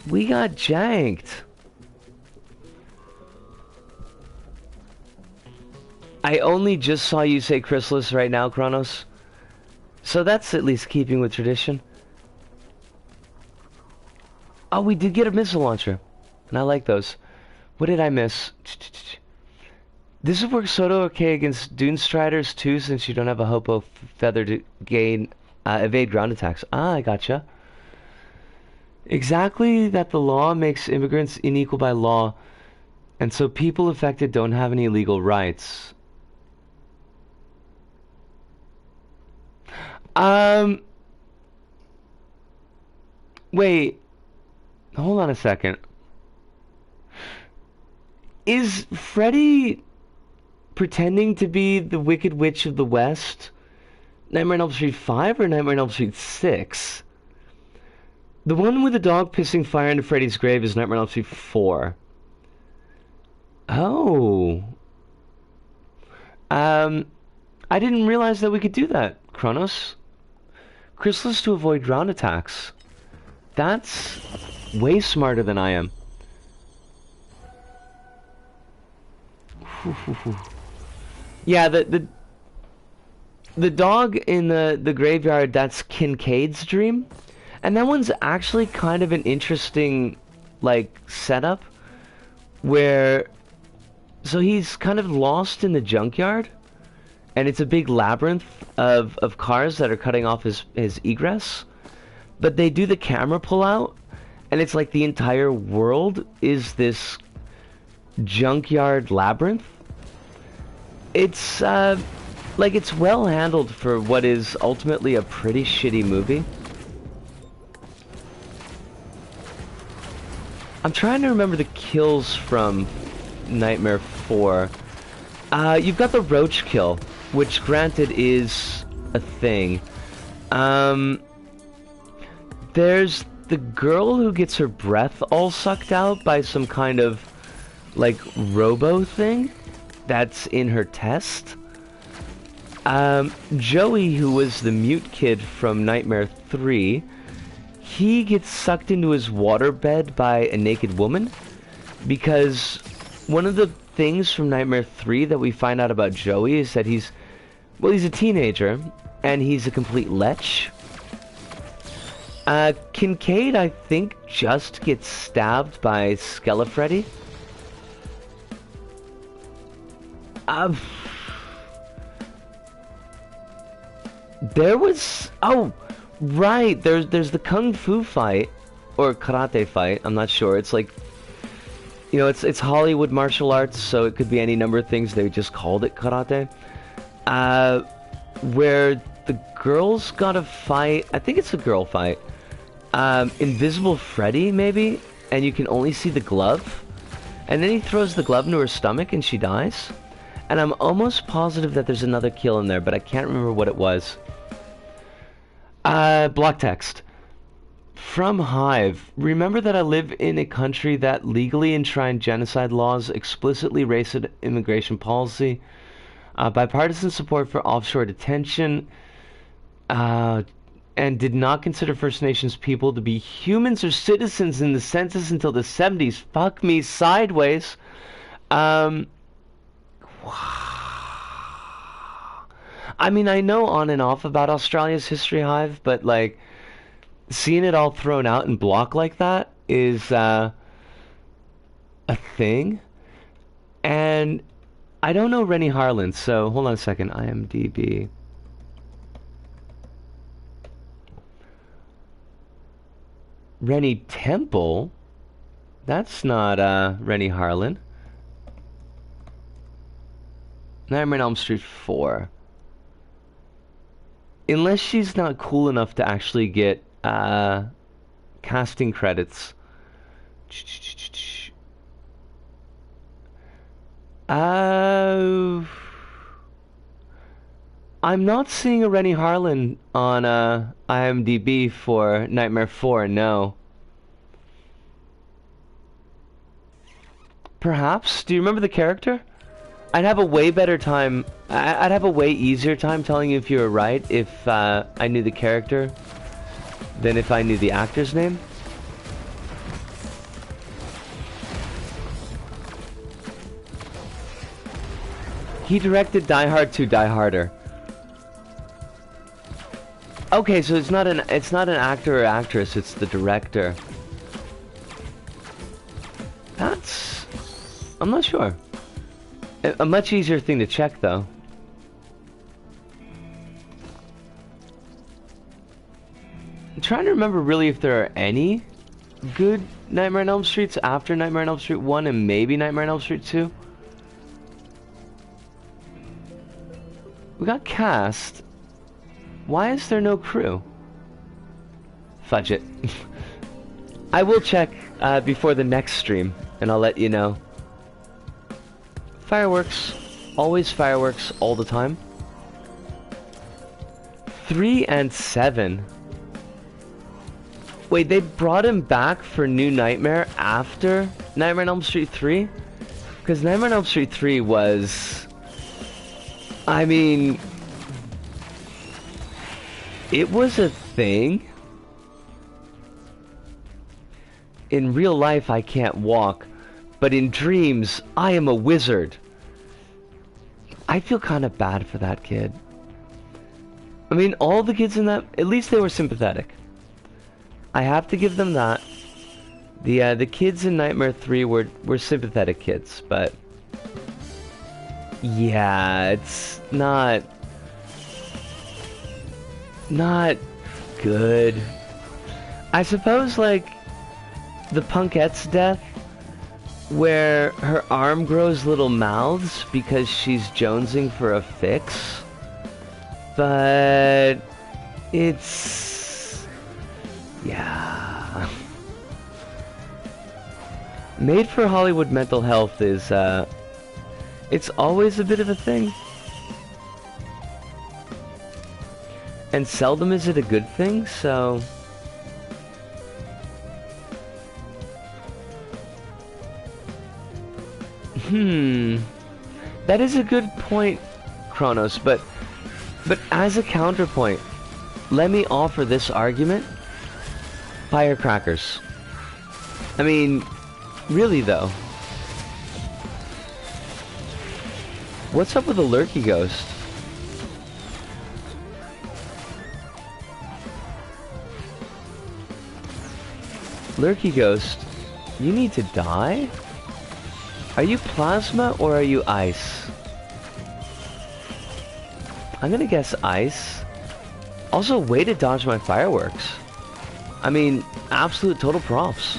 We got janked. I only just saw you say Chrysalis right now, Kronos. So that's at least keeping with tradition. Oh, we did get a missile launcher. And I like those. What did I miss? This would work sort of okay against Dune Striders too, since you don't have a Hopo Feather to gain evade ground attacks. Ah, I gotcha. Exactly that the law makes immigrants unequal by law, and so people affected don't have any legal rights. Wait. Hold on a second. Is Freddy pretending to be the Wicked Witch of the West? Nightmare on Elm Street 5 or Nightmare on Elm Street 6? The one with the dog pissing fire into Freddy's grave is Nightmare on Elm Street 4. Oh. I didn't realize that we could do that, Kronos. Chrysalis to avoid ground attacks. That's way smarter than I am. Yeah, the dog in the graveyard, that's Kincaid's dream. And that one's actually kind of an interesting, like, setup. Where... So he's kind of lost in the junkyard. And it's a big labyrinth of cars that are cutting off his egress. But they do the camera pull out. And it's like the entire world is this junkyard labyrinth. It's, like, it's well handled for what is ultimately a pretty shitty movie. I'm trying to remember the kills from Nightmare 4. You've got the roach kill, which granted is a thing. There's the girl who gets her breath all sucked out by some kind of, like, robo thing that's in her test. Joey, who was the mute kid from Nightmare 3, he gets sucked into his waterbed by a naked woman, because one of the things from Nightmare 3 that we find out about Joey is that he's a teenager, and he's a complete lech. Kincaid, I think, just gets stabbed by Skellafreddy. There was... Oh, right, there's the Kung Fu fight, or karate fight, I'm not sure. It's like, you know, it's Hollywood martial arts, so it could be any number of things. They just called it karate. Where the girls gotta fight, I think it's a girl fight, Invisible Freddy, maybe? And you can only see the glove. And then he throws the glove into her stomach and she dies. And I'm almost positive that there's another kill in there, but I can't remember what it was. Block text. From Hive. Remember that I live in a country that legally enshrined genocide laws, explicitly racist immigration policy, bipartisan support for offshore detention, and did not consider First Nations people to be humans or citizens in the census until the 70s. Fuck me sideways. I mean, I know on and off about Australia's History Hive, but, like, seeing it all thrown out in block like that is, a thing. And I don't know Rennie Harlan, so hold on a second. IMDb. Rennie Temple? That's not, Rennie Harlan. Nightmare on Elm Street 4. Unless she's not cool enough to actually get, casting credits. Uh... I'm not seeing a Rennie Harlan on IMDb for Nightmare 4, no. Perhaps? Do you remember the character? I'd have a way better time, I'd have a way easier time telling you if you were right if I knew the character than if I knew the actor's name. He directed Die Hard 2, Die Harder. Okay, so it's not an actor or actress, it's the director. That's... I'm not sure. A much easier thing to check, though. I'm trying to remember really if there are any good Nightmare on Elm Streets after Nightmare on Elm Street 1 and maybe Nightmare on Elm Street 2. We got cast. Why is there no crew? Fudge it. I will check before the next stream, and I'll let you know. Fireworks. Always fireworks, all the time. 3 and 7. Wait, they brought him back for New Nightmare after Nightmare on Elm Street 3? Because Nightmare on Elm Street 3 was... I mean... It was a thing. In real life, I can't walk, but in dreams, I am a wizard. I feel kind of bad for that kid. I mean, all the kids in that, at least they were sympathetic. I have to give them that. The kids in Nightmare 3 were sympathetic kids, but yeah, it's not good. I suppose, like, the Punkette's death, where her arm grows little mouths because she's jonesing for a fix, but it's... yeah. Made for Hollywood mental health is, it's always a bit of a thing. And seldom is it a good thing, so... That is a good point, Kronos, but as a counterpoint, let me offer this argument. Firecrackers. I mean, really though. What's up with the Lurky Ghost? Lurky Ghost, you need to die? Are you plasma or are you ice? I'm gonna guess ice. Also, way to dodge my fireworks. I mean, absolute total props.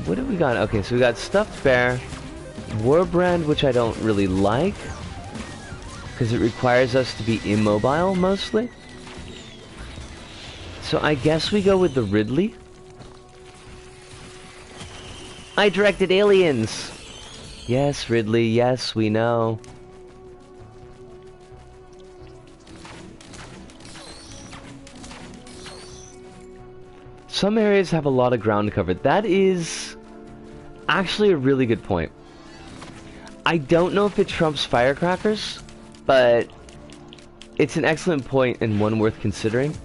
What do we got? Okay, so we got Stuffed Bear, Warbrand, which I don't really like, because it requires us to be immobile, mostly. So I guess we go with the Ridley. I directed Aliens! Yes, Ridley, yes, we know. Some areas have a lot of ground covered. That is actually a really good point. I don't know if it trumps firecrackers, but it's an excellent point and one worth considering.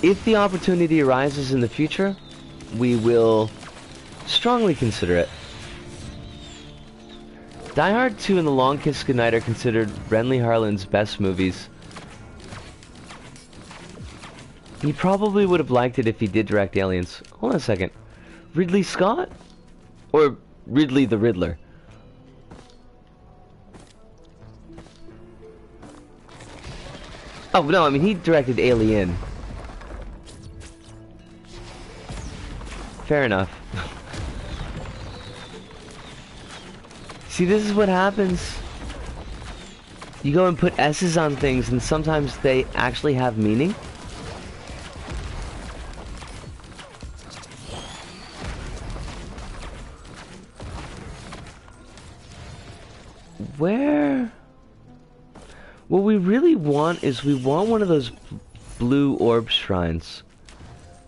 If the opportunity arises in the future, we will strongly consider it. Die Hard 2 and The Long Kiss Goodnight are considered Renly Harlan's best movies. He probably would have liked it if he did direct Aliens. Hold on a second. Ridley Scott? Or Ridley the Riddler? Oh, no, I mean, he directed Alien. Fair enough. See, this is what happens. You go and put S's on things, and sometimes they actually have meaning. Where? What we really want is we want one of those blue orb shrines.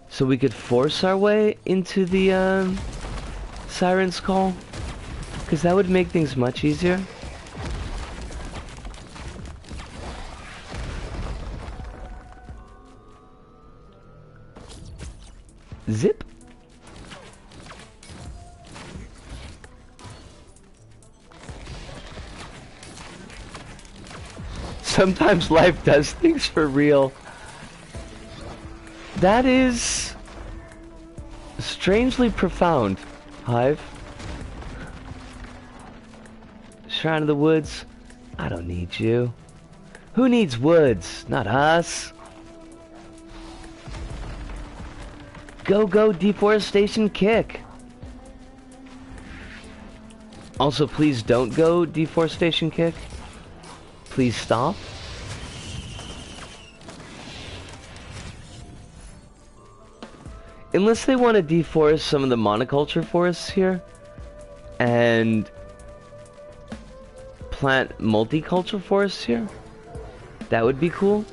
So we could force our way into the Siren's Call. Because that would make things much easier. Zip. Sometimes life does things for real. That is strangely profound, Hive. Shrine of the Woods. I don't need you. Who needs woods? Not us. Go, go, deforestation kick. Also, please don't go deforestation kick. Please stop. Unless they want to deforest some of the monoculture forests here and plant multicultural forests here, that would be cool.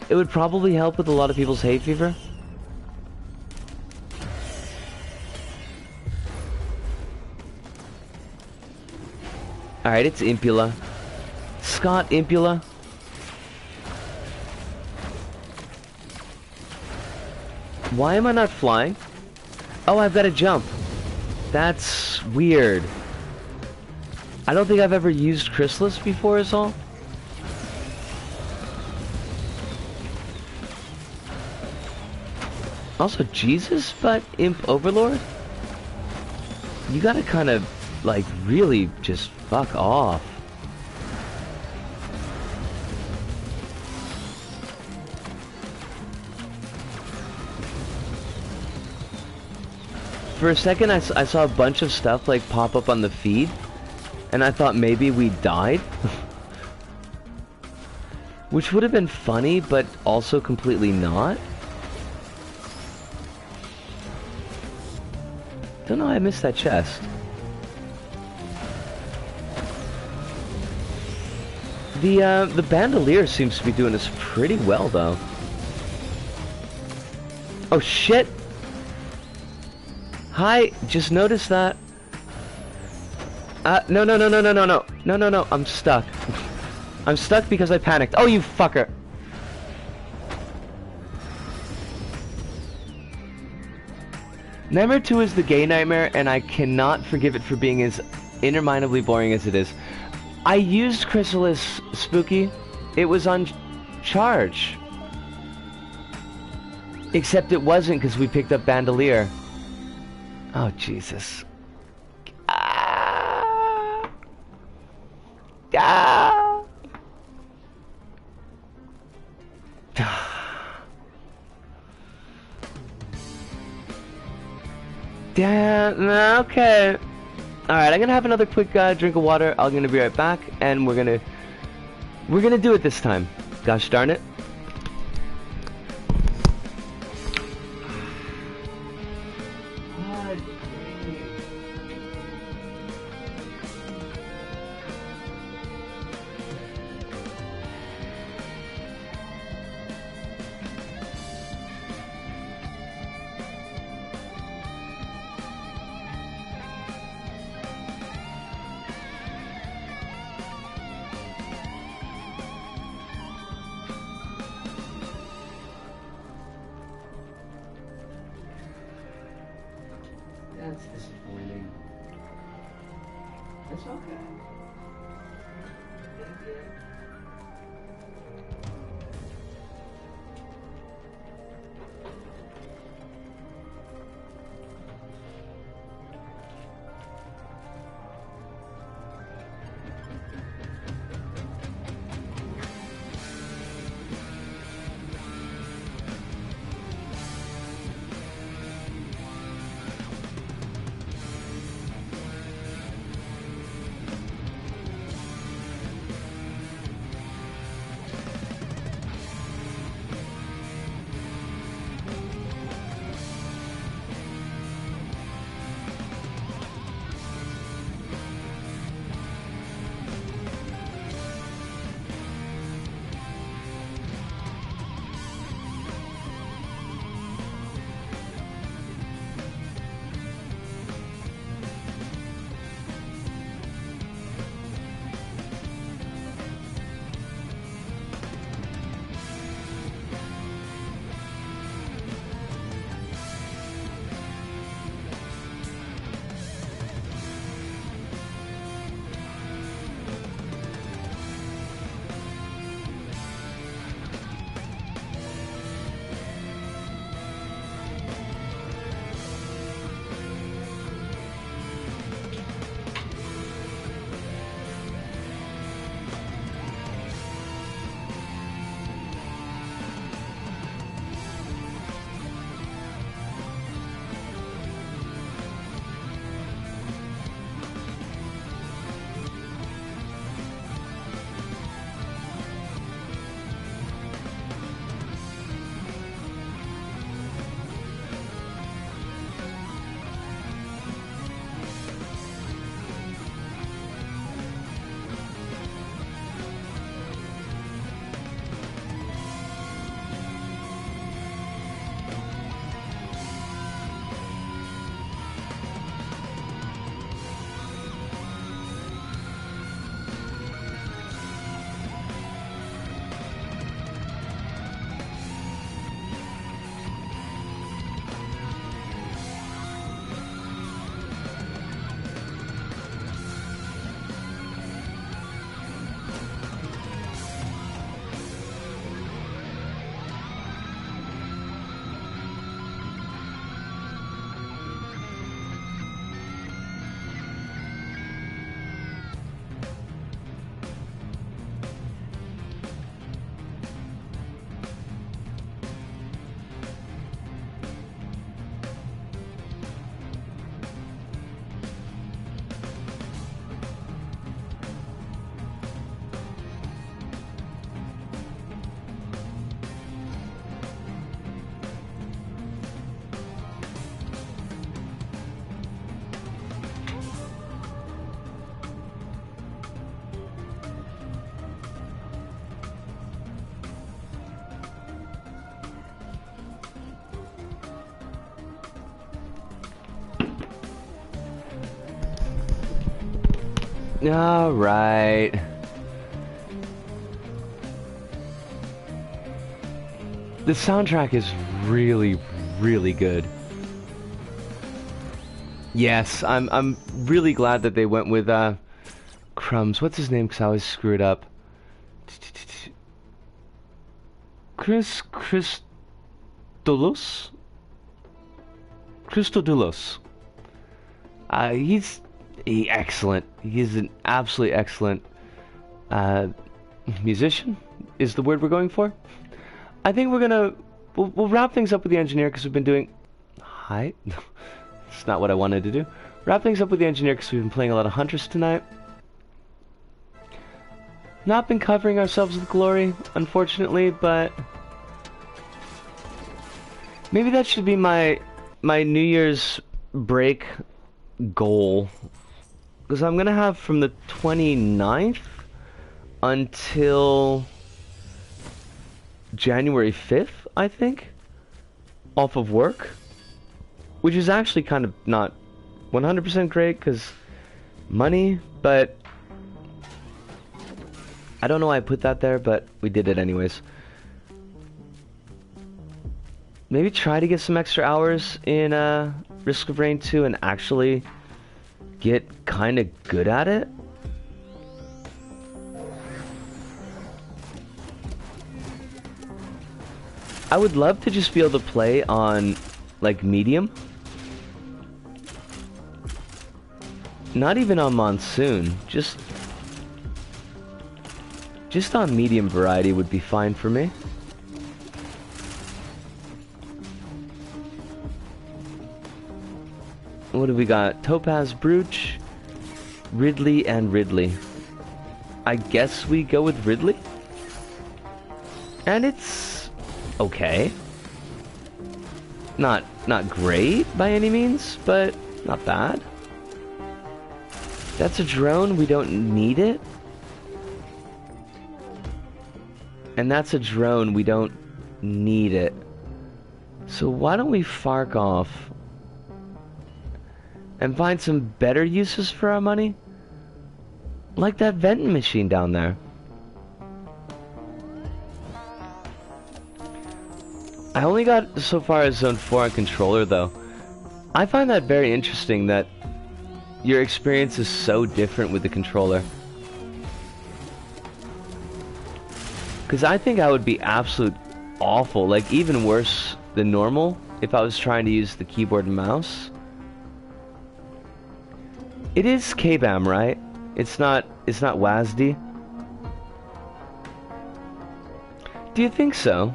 It would probably help with a lot of people's hay fever. Alright, it's Impula. Scott Impula. Why am I not flying? Oh, I've got to jump. That's weird. I don't think I've ever used Chrysalis before is all. Also, Jesus, but Imp Overlord? You gotta kind of, like, really just fuck off. For a second, I saw a bunch of stuff, like, pop up on the feed, and I thought maybe we died. Which would have been funny, but also completely not. Don't know, I missed that chest. The bandolier seems to be doing us pretty well, though. Oh shit! Hi, just noticed that. No, no, no, no, no, no, no, no, no, no, I'm stuck. I'm stuck because I panicked. Oh, you fucker! Nightmare 2 is the gay nightmare, and I cannot forgive it for being as interminably boring as it is. I used Chrysalis, Spooky. It was on charge. Except it wasn't because we picked up Bandolier. Oh, Jesus. Ah. Ah. Damn, okay. Alright, I'm gonna have another quick drink of water. I'm gonna be right back, and we're gonna do it this time. Gosh darn it. That's disappointing. It's okay. Alright. The soundtrack is really, really good. Yes, I'm really glad that they went with Crumbs. What's his name? Because I always screw it up. Christodoulos? Christodoulos. He's excellent. He's an absolutely excellent musician, is the word we're going for. I think we'll wrap things up with the engineer because we've been doing... Hi? It's not what I wanted to do. Wrap things up with the engineer because we've been playing a lot of Hunters tonight. Not been covering ourselves with glory, unfortunately, but... maybe that should be my New Year's break goal. Because I'm going to have from the 29th until January 5th, I think, off of work. Which is actually kind of not 100% great because money, but I don't know why I put that there, but we did it anyways. Maybe try to get some extra hours in Risk of Rain 2 and actually get kind of good at it. I would love to just be able to play on, like, medium. Not even on monsoon, just on medium variety would be fine for me. What do we got? Topaz, Brooch, Ridley, and Ridley. I guess we go with Ridley? And it's okay. Not great by any means, but not bad. That's a drone, we don't need it. And that's a drone, we don't need it. So why don't we fark off and find some better uses for our money? Like that vending machine down there. I only got so far as Zone 4 on controller though. I find that very interesting that your experience is so different with the controller. Because I think I would be absolute awful, like even worse than normal, if I was trying to use the keyboard and mouse. It is K-BAM, right? It's not WASD. Do you think so?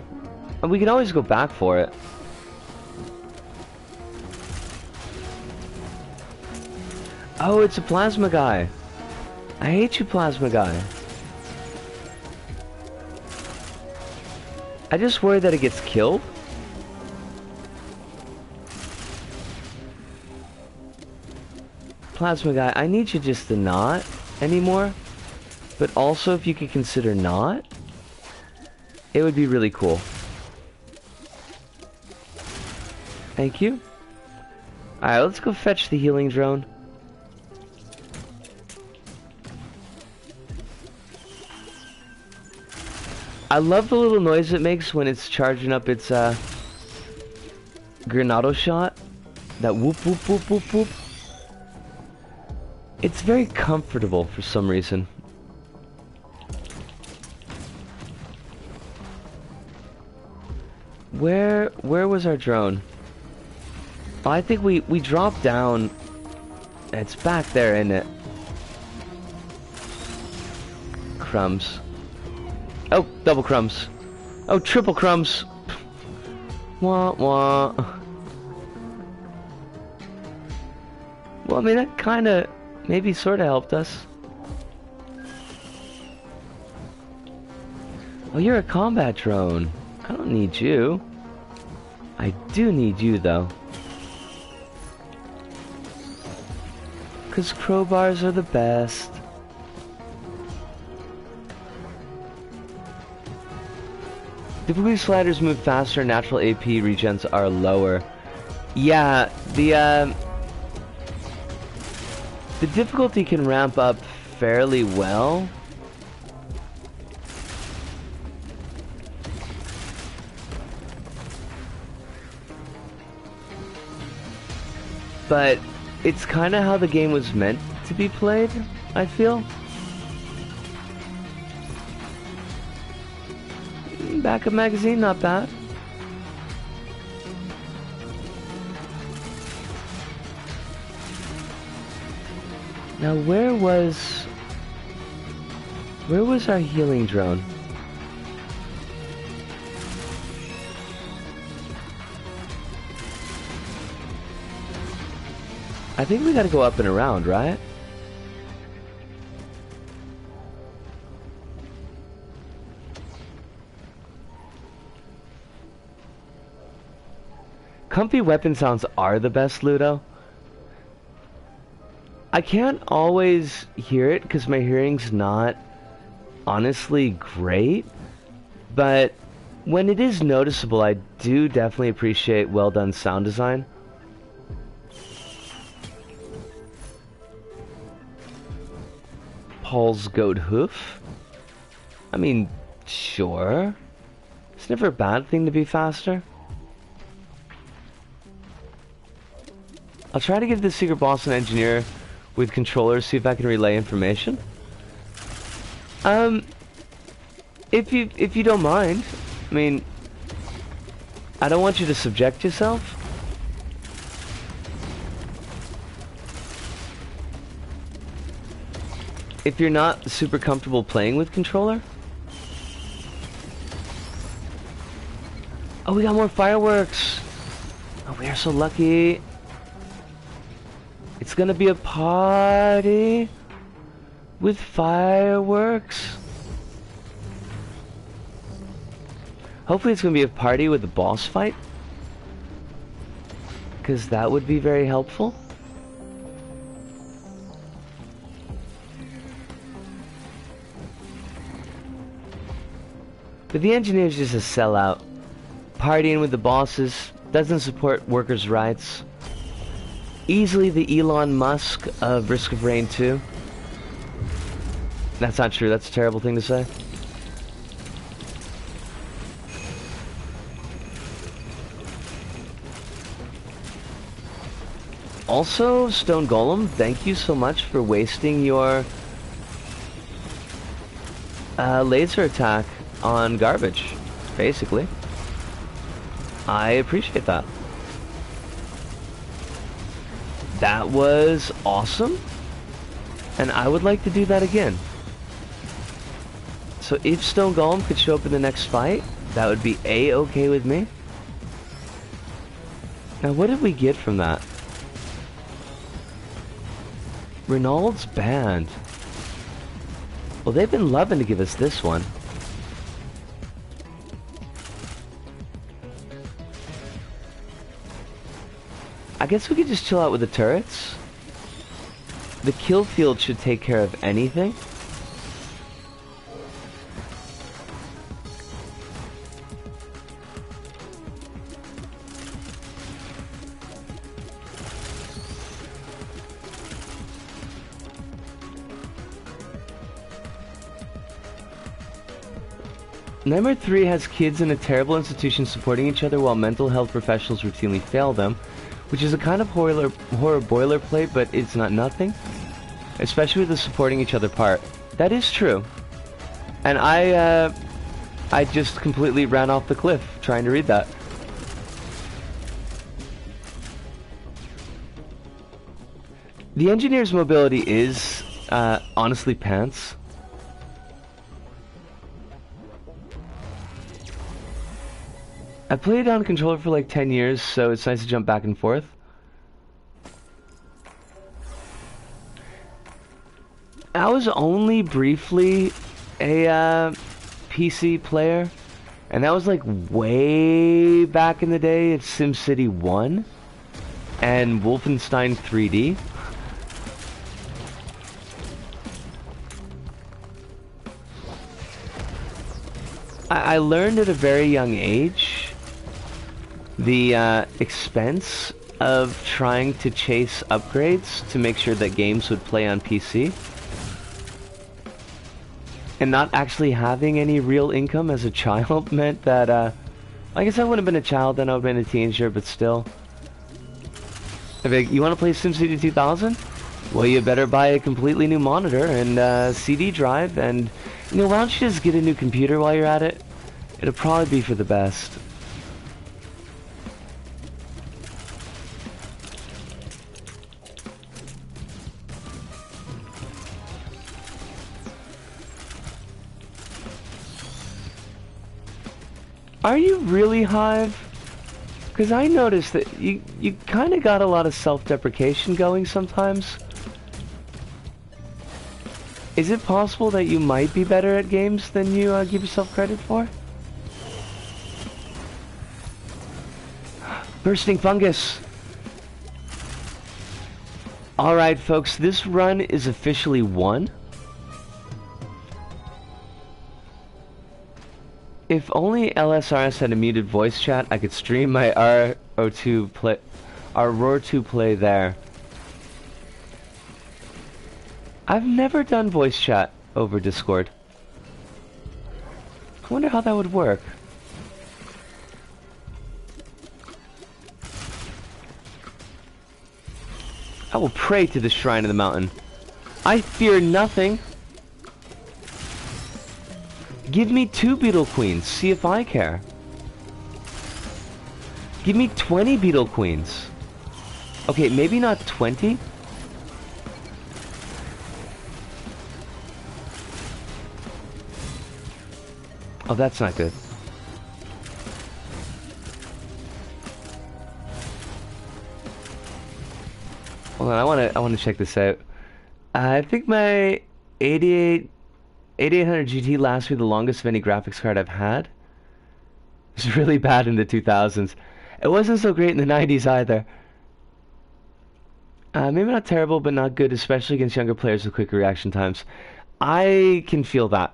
We can always go back for it. Oh, it's a plasma guy. I hate you, plasma guy. I just worry that it gets killed. Plasma guy, I need you just to not anymore. But also, if you could consider not, it would be really cool. Thank you. Alright, let's go fetch the healing drone. I love the little noise it makes when it's charging up its Granado shot. That whoop whoop whoop whoop whoop. It's very comfortable for some reason. Where was our drone? Oh, I think we dropped down. It's back there, isn't it? Crumbs. Oh, double crumbs. Oh, triple crumbs. Wah wah. Well, I mean, that kinda, maybe sorta helped us. Oh, you're a combat drone. I don't need you. I do need you, though. 'Cause crowbars are the best. Difficulty sliders move faster, natural AP regens are lower. Yeah, the difficulty can ramp up fairly well. But it's kind of how the game was meant to be played, I feel. Backup magazine, not bad. Now where was our healing drone? I think we gotta go up and around, right? Comfy weapon sounds are the best, Ludo. I can't always hear it because my hearing's not honestly great, but when it is noticeable, I do definitely appreciate well done sound design. Paul's goat hoof? I mean, sure. It's never a bad thing to be faster. I'll try to give the secret boss an engineer with controllers, see if I can relay information. If you don't mind. I mean, I don't want you to subject yourself. If you're not super comfortable playing with controller. Oh, we got more fireworks. Oh, we are so lucky. It's gonna be a party with fireworks. Hopefully it's gonna be a party with a boss fight, because that would be very helpful. But the engineer's just a sellout. Partying with the bosses, doesn't support workers' rights. Easily the Elon Musk of Risk of Rain 2. That's not true, that's a terrible thing to say. Also, Stone Golem, thank you so much for wasting your laser attack on garbage, basically. I appreciate that. That was awesome, and I would like to do that again. So if Stone Golem could show up in the next fight, that would be A-okay with me. Now what did we get from that? Renault's Band. Well, they've been loving to give us this one. I guess we could just chill out with the turrets. The kill field should take care of anything. Nightmare 3 has kids in a terrible institution supporting each other while mental health professionals routinely fail them, which is a kind of horror boilerplate, but it's not nothing. Especially with the supporting each other part. That is true. And I just completely ran off the cliff trying to read that. The engineer's mobility is, honestly, pants. I played on a controller for like 10 years, so it's nice to jump back and forth. I was only briefly a PC player, and that was like way back in the day. It's SimCity 1 and Wolfenstein 3D. I learned at a very young age the expense of trying to chase upgrades to make sure that games would play on PC. And not actually having any real income as a child meant that, I guess I wouldn't have been a child then, I would have been a teenager, but still. I'd be like, you want to play SimCity 2000? Well, you better buy a completely new monitor and CD drive, and, you know, why don't you just get a new computer while you're at it? It'll probably be for the best. Are you really, Hive? Because I noticed that you kind of got a lot of self-deprecation going sometimes. Is it possible that you might be better at games than you give yourself credit for? Bursting fungus! Alright folks, this run is officially won. If only LSRS had a muted voice chat, I could stream my RO2 play, our Roar2 play there. I've never done voice chat over Discord. I wonder how that would work. I will pray to the shrine of the mountain. I fear nothing. Give me 2 Beetle Queens, see if I care. Give me 20 Beetle Queens. Okay, maybe not 20. Oh, that's not good. Hold on, I wanna check this out. I think my 8800 GT lasts me the longest of any graphics card I've had. It's really bad in the 2000s. It wasn't so great in the 90s either. Maybe not terrible, but not good, especially against younger players with quicker reaction times. I can feel that.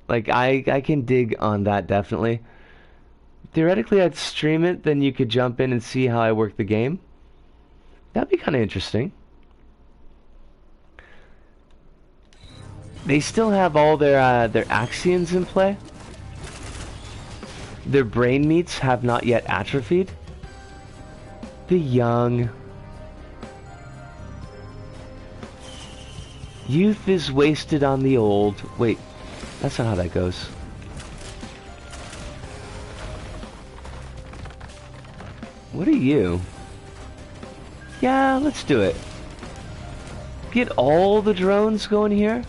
Like, I can dig on that, definitely. Theoretically, I'd stream it, then you could jump in and see how I work the game. That'd be kind of interesting. They still have all their Axions in play. Their brain meats have not yet atrophied. The young. Youth is wasted on the old. Wait, that's not how that goes. What are you? Yeah, let's do it. Get all the drones going here.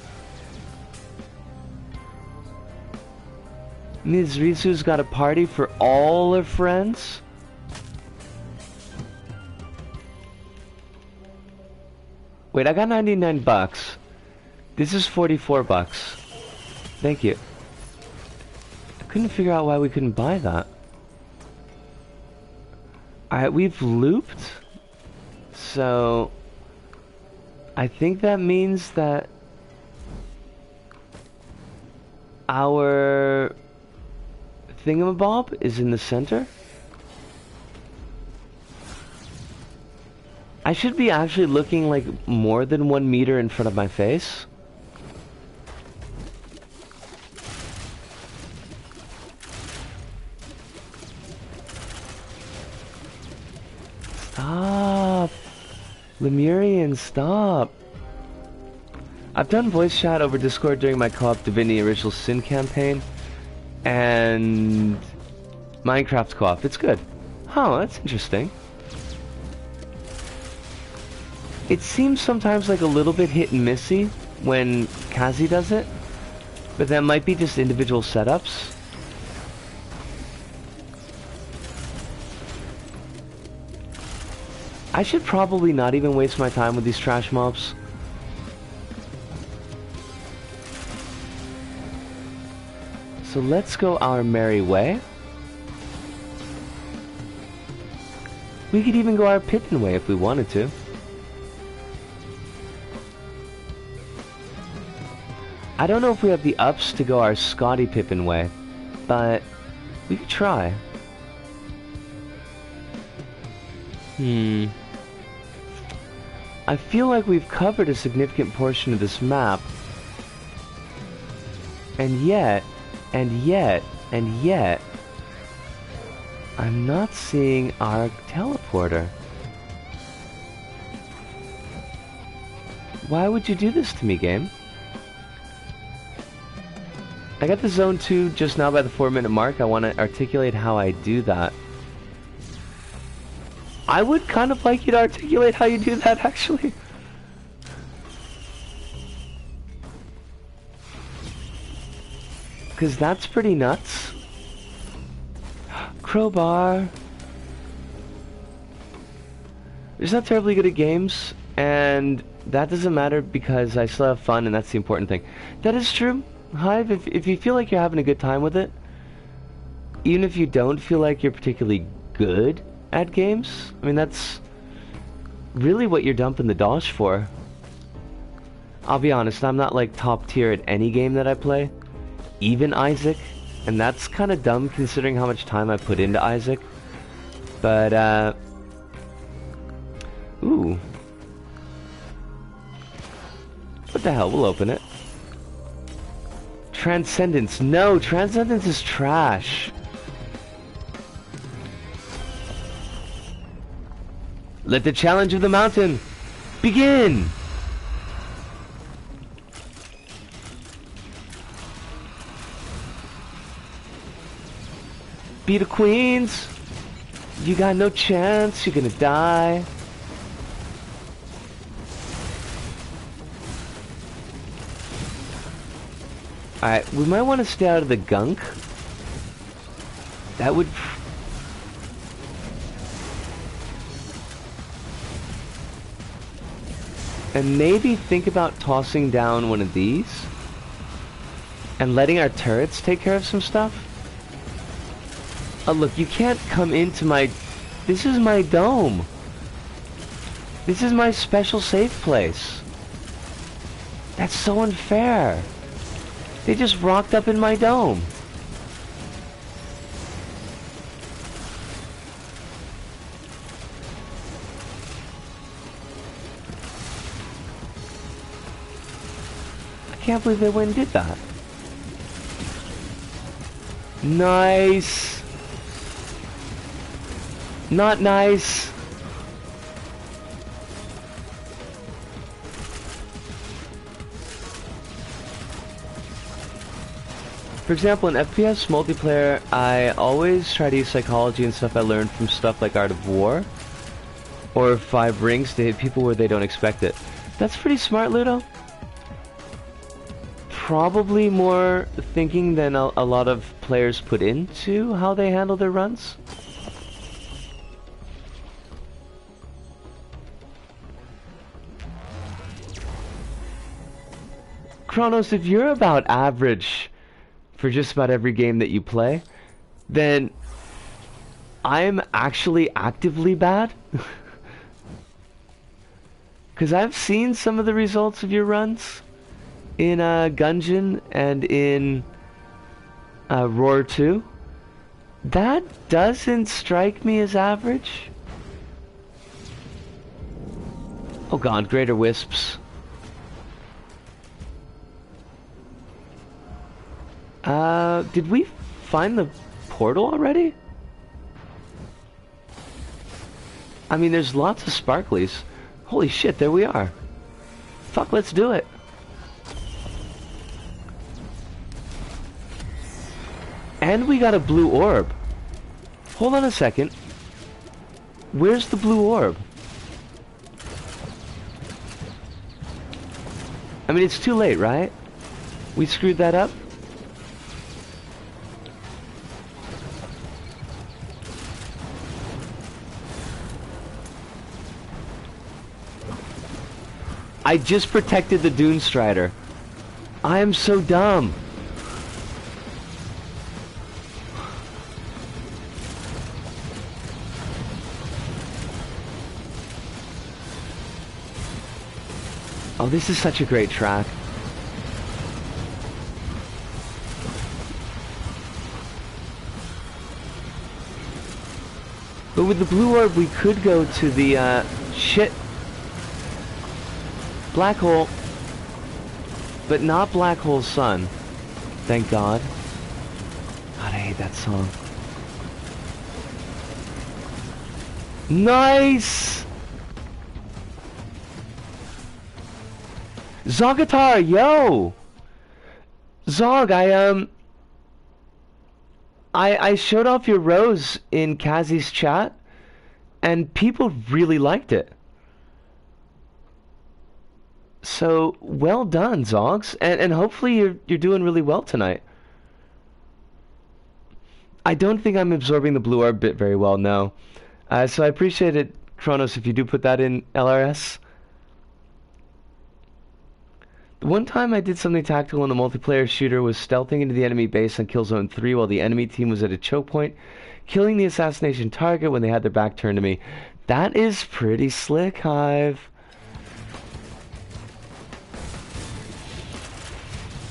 Ms. Risu's got a party for all her friends. Wait, I got 99 bucks. This is 44 bucks. Thank you. I couldn't figure out why we couldn't buy that. Alright, we've looped. So I think that means that our thingamabob is in the center. I should be actually looking like more than 1 meter in front of my face. Stop! Lemurian, stop! I've done voice chat over Discord during my co-op Divinity Original Sin campaign and Minecraft co-op. It's good. Oh, that's interesting. It seems sometimes like a little bit hit and missy when Kazi does it, but that might be just individual setups. I should probably not even waste my time with these trash mobs. So let's go our merry way. We could even go our Pippin way if we wanted to. I don't know if we have the ups to go our Scotty Pippin way, but we could try. I feel like we've covered a significant portion of this map. And yet, and yet, and yet, I'm not seeing our teleporter. Why would you do this to me, game? I got the zone 2 just now by the 4-minute mark. I want to articulate how I do that. I would kind of like you to articulate how you do that, actually. Because that's pretty nuts. Crowbar. We're just not terribly good at games, and that doesn't matter because I still have fun, and that's the important thing. That is true. Hive, if you feel like you're having a good time with it, even if you don't feel like you're particularly good at games, I mean, that's really what you're dumping the dosh for. I'll be honest, I'm not like top tier at any game that I play, even Isaac, and that's kind of dumb considering how much time I put into Isaac. But, ooh. What the hell, we'll open it. Transcendence. No, Transcendence is trash. Let the challenge of the mountain begin! Be the queens! You got no chance, you're gonna die. Alright, we might want to stay out of the gunk. That would... And maybe think about tossing down one of these. And letting our turrets take care of some stuff. Oh look, you can't come into my... This is my dome. This is my special safe place. That's so unfair. They just rocked up in my dome. I can't believe they went and did that. Nice. Not nice. For example, in FPS multiplayer, I always try to use psychology and stuff I learned from stuff like Art of War or 5 Rings to hit people where they don't expect it. That's pretty smart, Ludo. Probably more thinking than a lot of players put into how they handle their runs. Kronos, if you're about average for just about every game that you play, then I'm actually actively bad. Because I've seen some of the results of your runs in Gungeon and in Roar 2. That doesn't strike me as average. Oh god, Greater Wisps. Did we find the portal already? I mean, there's lots of sparklies. Holy shit, there we are. Fuck, let's do it. And we got a blue orb. Hold on a second. Where's the blue orb? I mean, it's too late, right? We screwed that up? I just protected the Dune Strider. I am so dumb. Oh, this is such a great track. But with the blue orb, we could go to the, shit. Black hole. But not black hole sun. Thank God. God, I hate that song. Nice! Zogatar, yo! Zog, I showed off your rose in Kazi's chat, and people really liked it. So, well done, Zogs, and hopefully you're doing really well tonight. I don't think I'm absorbing the blue orb bit very well, no. So I appreciate it, Kronos, if you do put that in LRS. One time I did something tactical in a multiplayer shooter, was stealthing into the enemy base on kill zone 3 while the enemy team was at a choke point, killing the assassination target when they had their back turned to me. That is pretty slick, Hive.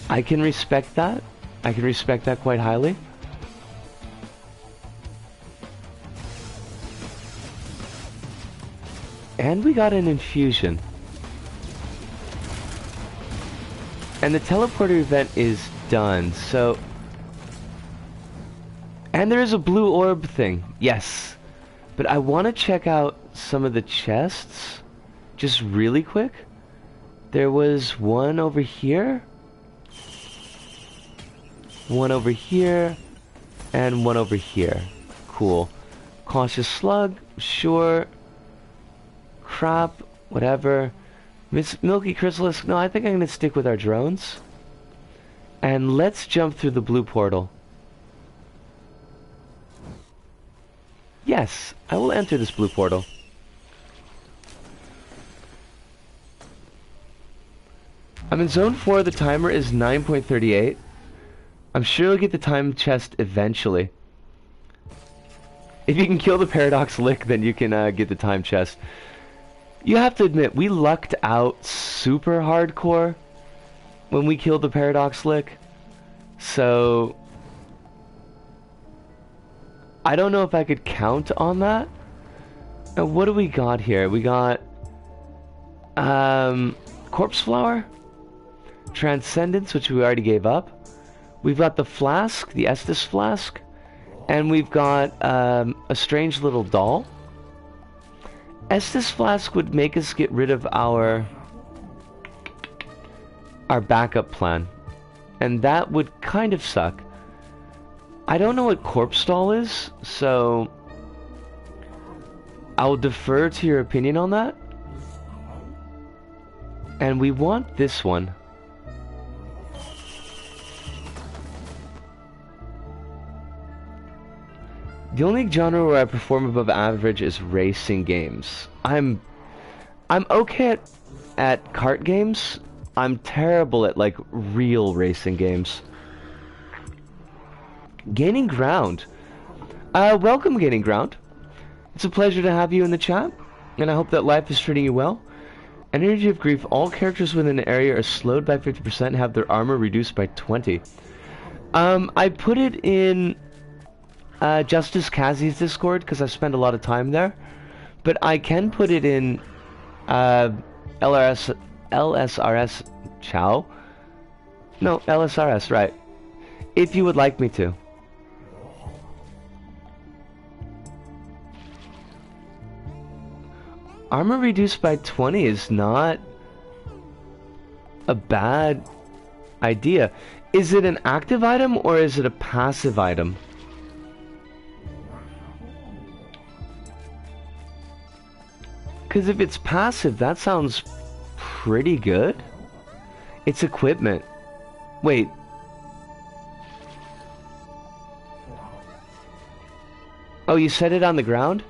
I can respect that. I can respect that quite highly. And we got an infusion. And the teleporter event is done, so... And there is a blue orb thing, yes. But I want to check out some of the chests, just really quick. There was one over here. One over here. And one over here. Cool. Cautious slug, sure. Crap, whatever. Milky Chrysalis, no, I think I'm going to stick with our drones. And let's jump through the blue portal. Yes, I will enter this blue portal. I'm in zone 4, the timer is 9.38. I'm sure you'll get the time chest eventually. If you can kill the Paradox Lick, then you can get the time chest. You have to admit, we lucked out super hardcore when we killed the Paradox Lick. So... I don't know if I could count on that. Now, what do we got here? We got... Corpse Flower? Transcendence, which we already gave up. We've got the Flask, the Estus Flask. And we've got a strange little doll. Estus Flask would make us get rid of our backup plan. And that would kind of suck. I don't know what Corpse Doll is, so I'll defer to your opinion on that. And we want this one. The only genre where I perform above average is racing games. I'm okay at kart games. I'm terrible at like real racing games. Gaining Ground. Welcome, Gaining Ground. It's a pleasure to have you in the chat, and I hope that life is treating you well. Energy of Grief. All characters within an area are slowed by 50% and have their armor reduced by 20. I put it in Justice Kazi's Discord because I spend a lot of time there, but I can put it in LSRS. Chow? No, LSRS, right. If you would like me to. Armor reduced by 20 is not a bad idea. Is it an active item or is it a passive item? Because if it's passive, that sounds pretty good. It's equipment. Wait. Oh, you set it on the ground?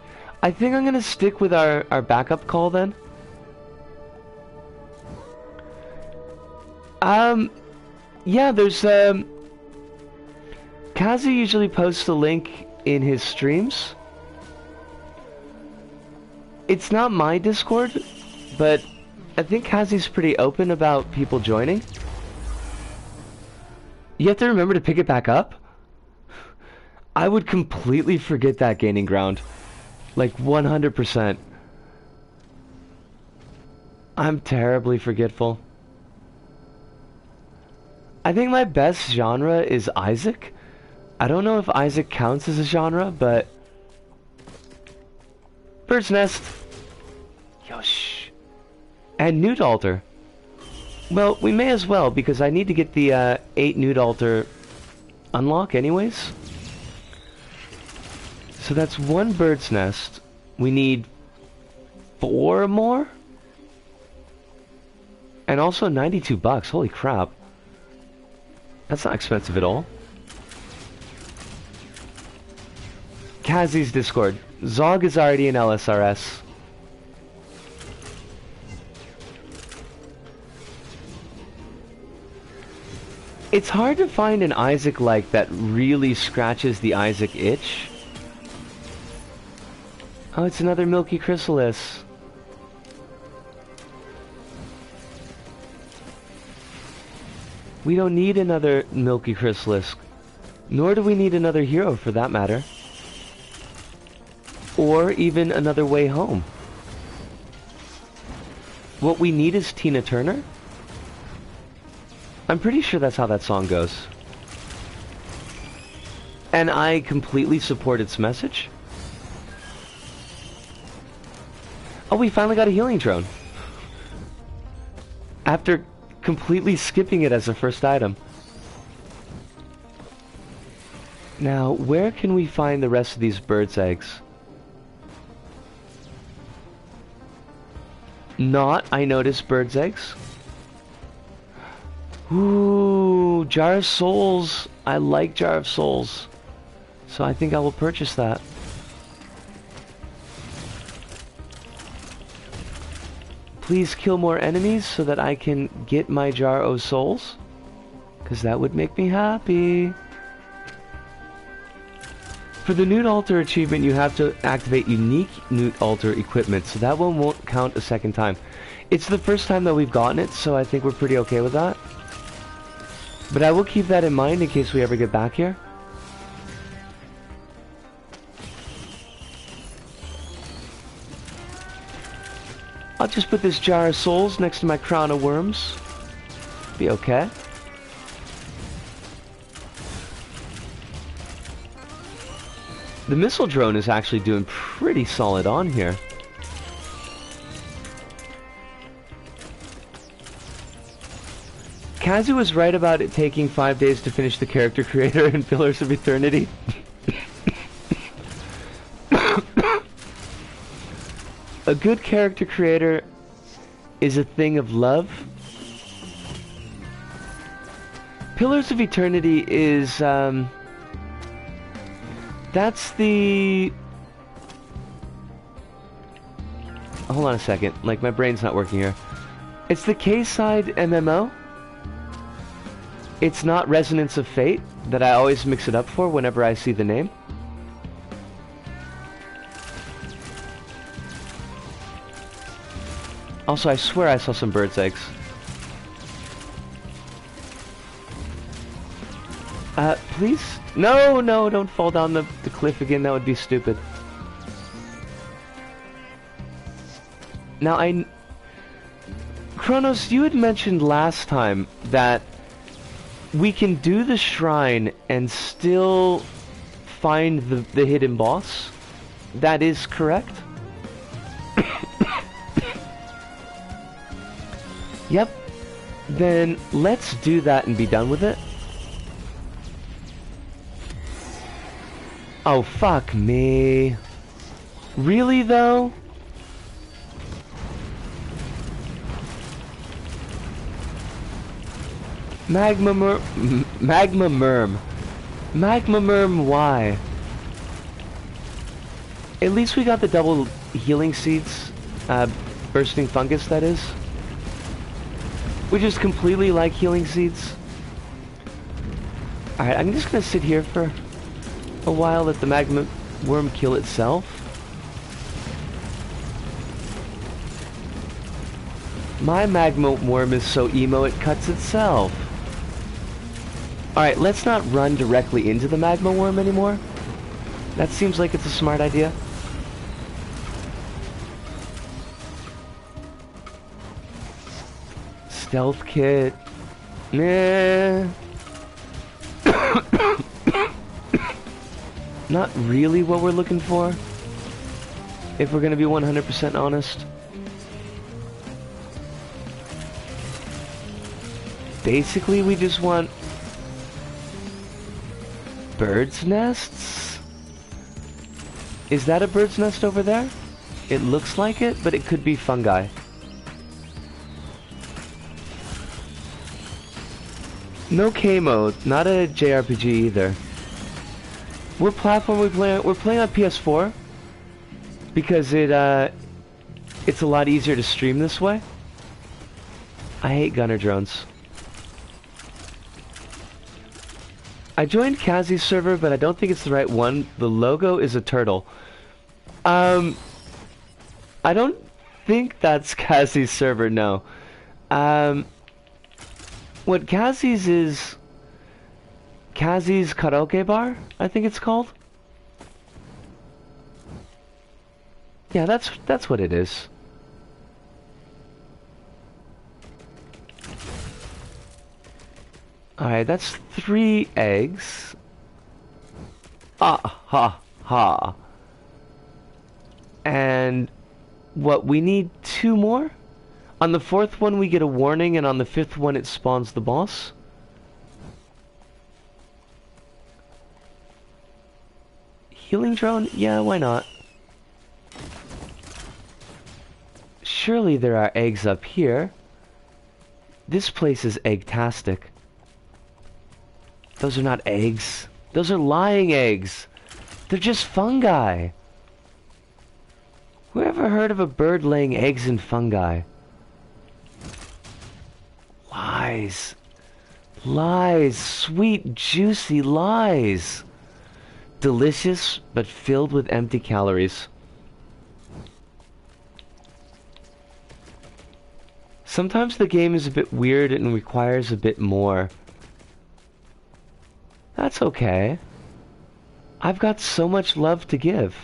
I think I'm gonna stick with our backup call then. Yeah, there's Kazi usually posts a link in his streams. It's not my Discord, but I think Kazi's pretty open about people joining. You have to remember to pick it back up. I would completely forget that Gaining Ground. Like 100%. I'm terribly forgetful. I think my best genre is Isaac. I don't know if Isaac counts as a genre, but... Bird's Nest. Yosh. And Newt Altar. Well, we may as well, because I need to get the 8 Newt Altar unlock anyways. So that's 1 Bird's Nest. We need 4 more? And also 92 bucks. Holy crap. That's not expensive at all. Kazi's Discord. Zog is already in LSRS. It's hard to find an Isaac like that really scratches the Isaac itch. Oh, it's another Milky Chrysalis. We don't need another Milky Chrysalis. Nor do we need another hero for that matter. Or even another Way Home. What we need is Tina Turner. I'm pretty sure that's how that song goes. And I completely support its message. Oh, we finally got a healing drone. After completely skipping it as a first item. Now, where can we find the rest of these bird's eggs? I noticed bird's eggs. Ooh, Jar of Souls. I like Jar of Souls. So I think I will purchase that. Please kill more enemies so that I can get my Jar of Souls. Because that would make me happy. For the Newt Altar achievement, you have to activate unique Newt Altar equipment. So that one won't count a second time. It's the first time that we've gotten it, so I think we're pretty okay with that. But I will keep that in mind in case we ever get back here. I'll just put this Jar of Souls next to my Crown of Worms. Be okay. The missile drone is actually doing pretty solid on here. Kazu was right about it taking 5 days to finish the character creator in Pillars of Eternity. A good character creator is a thing of love. Pillars of Eternity is, that's the... Hold on a second, like my brain's not working here. It's the K-side MMO. It's not Resonance of Fate, that I always mix it up for whenever I see the name. Also, I swear I saw some bird's eggs. Please? No, no, don't fall down the cliff again, that would be stupid. Now, Kronos, you had mentioned last time that we can do the shrine and still find the hidden boss. That is correct? Yep. Then let's do that and be done with it. Oh, fuck me. Really, though? Magma Merm. Why? At least we got the double healing seeds. Bursting fungus, that is. Which is completely like healing seeds. Alright, I'm just gonna sit here for a while, let the magma worm kill itself. My magma worm is so emo it cuts itself. Alright, let's not run directly into the magma worm anymore. That seems like it's a smart idea. Stealth kit. Nah. Not really what we're looking for, if we're gonna be 100% honest. Basically, we just want birds' nests? Is that a bird's nest over there? It looks like it, but it could be fungi. No K mode, not a JRPG either. What platform we're playing on PS4 because it's a lot easier to stream this way. I hate gunner drones. I joined Kazi's server, but I don't think it's the right one. The logo is a turtle. I don't think that's Kazi's server, no. What Kazi's is Kazi's Karaoke Bar, I think it's called. Yeah, that's what it is. Alright, that's 3 eggs. Ah, ha, ha. And what, we need 2 more? On the 4th one we get a warning, and on the 5th one it spawns the boss. Healing drone? Yeah, why not? Surely there are eggs up here. This place is egg-tastic. Those are not eggs. Those are lying eggs. They're just fungi. Who ever heard of a bird laying eggs in fungi? Lies. Lies. Sweet, juicy lies. Delicious, but filled with empty calories. Sometimes the game is a bit weird and requires a bit more. That's okay. I've got so much love to give.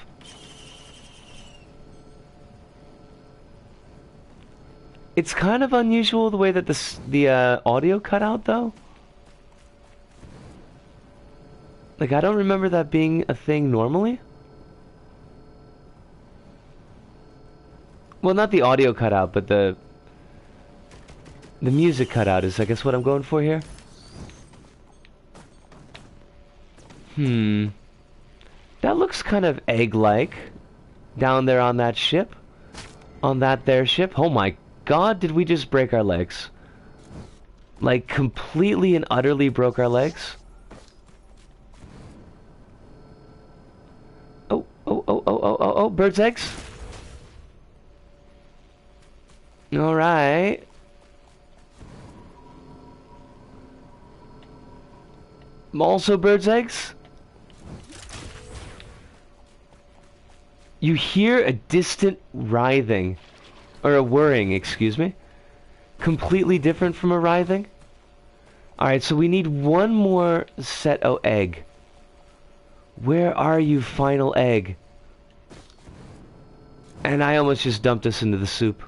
It's kind of unusual the way that the audio cut out, though. Like, I don't remember that being a thing normally. Well, not the audio cut out, but the music cut out is, I guess, what I'm going for here. That looks kind of egg-like. Down there on that ship. On that there ship. Oh my god, did we just break our legs? Like, completely and utterly broke our legs? Oh, bird's eggs? Alright. Also bird's eggs? You hear a distant writhing. Or a whirring, excuse me. Completely different from a writhing. Alright, so we need one more set of egg. Where are you, final egg? And I almost just dumped us into the soup.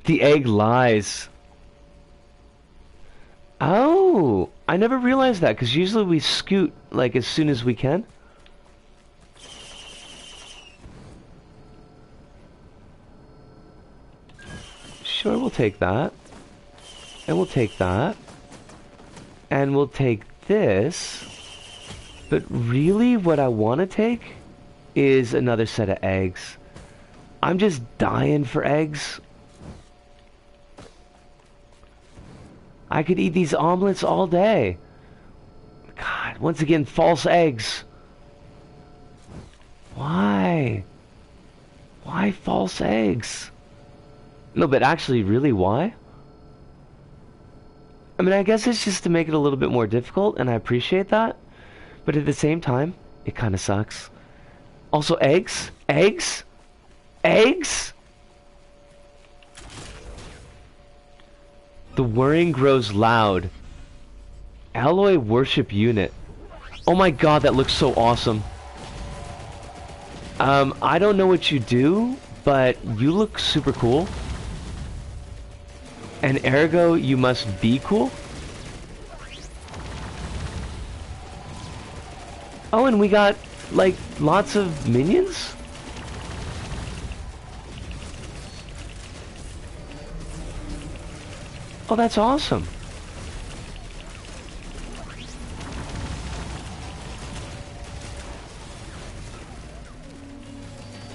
The egg lies. Oh, I never realized that, because usually we scoot, like, as soon as we can. Sure, we'll take that. And we'll take that. And we'll take this. But really, what I want to take is another set of eggs. I'm just dying for eggs. I could eat these omelets all day. God, once again, false eggs. Why? Why false eggs? No, but actually, really, why? I mean, I guess it's just to make it a little bit more difficult, and I appreciate that. But at the same time, it kind of sucks. Also, eggs? Eggs? Eggs? The whirring grows loud. Alloy worship unit. Oh my god, that looks so awesome. I don't know what you do, but you look super cool. And ergo, you must be cool? Oh, and we got, like, lots of minions? Oh, that's awesome.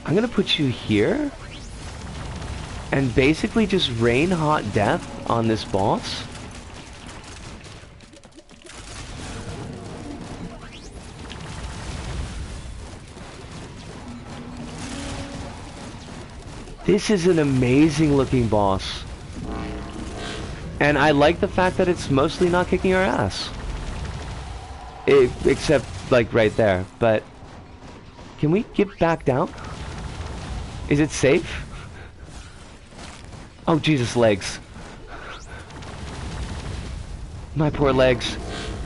I'm gonna put you here and basically just rain hot death on this boss. This is an amazing looking boss. And I like the fact that it's mostly not kicking our ass. Except, like, right there. But, can we get back down? Is it safe? Oh, Jesus, legs. My poor legs.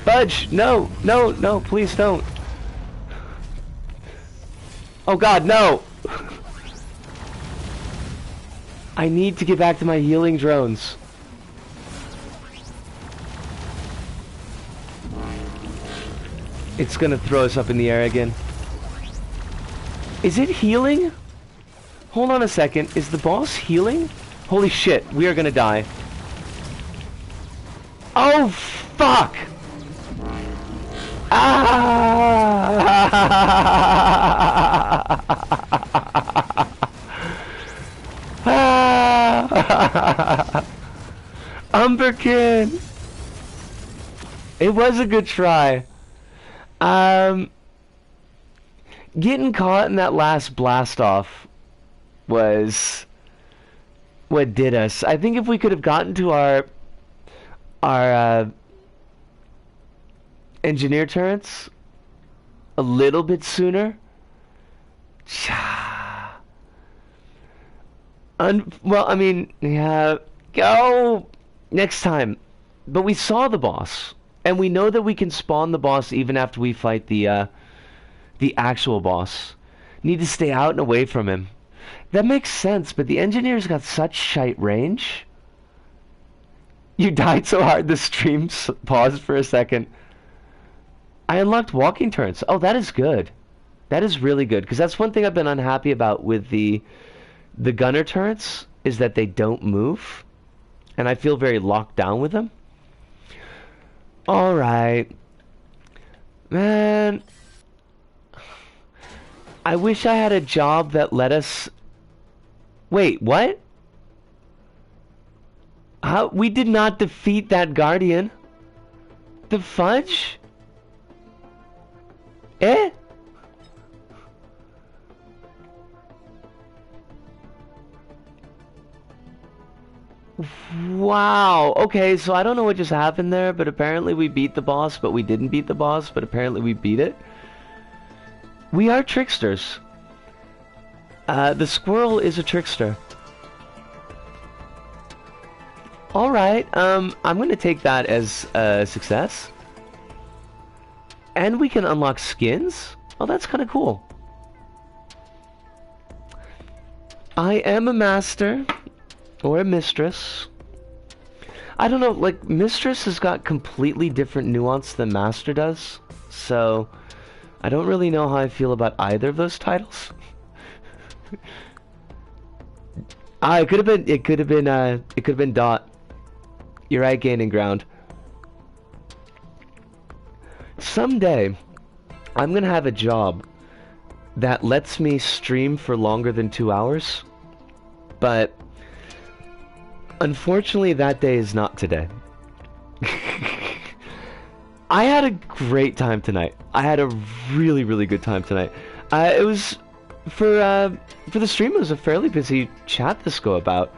Budge! No! No, no, please don't. Oh God, no! I need to get back to my healing drones. It's gonna throw us up in the air again. Is it healing? Hold on a second. Is the boss healing? Holy shit, we are gonna die. Oh, fuck! Ah! Ah! Umberkin! It was a good try. Getting caught in that last blast off was what did us. I think if we could have gotten to our engineer turrets a little bit sooner. Well, I mean, yeah, go next time. But we saw the boss, and we know that we can spawn the boss even after we fight the actual boss. Need to stay out and away from him. That makes sense, but the engineer's got such shite range. You died so hard the stream paused for a second. I unlocked walking turrets. Oh, that is good. That is really good, because that's one thing I've been unhappy about with the gunner turrets, is that they don't move, and I feel very locked down with them. Alright. Man, I wish I had a job that let us... Wait, what? How? We did not defeat that Guardian. The fudge? Eh? Wow. Okay, so I don't know what just happened there, but apparently we beat the boss, but we didn't beat the boss, but apparently we beat it. We are tricksters. The squirrel is a trickster. Alright, I'm gonna take that as a success. And we can unlock skins? Oh, that's kinda cool. I am a master. Or a mistress. I don't know, like, mistress has got completely different nuance than master does. So, I don't really know how I feel about either of those titles. It could have been Dot. You're right, gaining ground. Someday, I'm gonna have a job that lets me stream for longer than 2 hours. But unfortunately, that day is not today. I had a great time tonight. I had a really, really good time tonight. It was for the stream. It was a fairly busy chat this go about.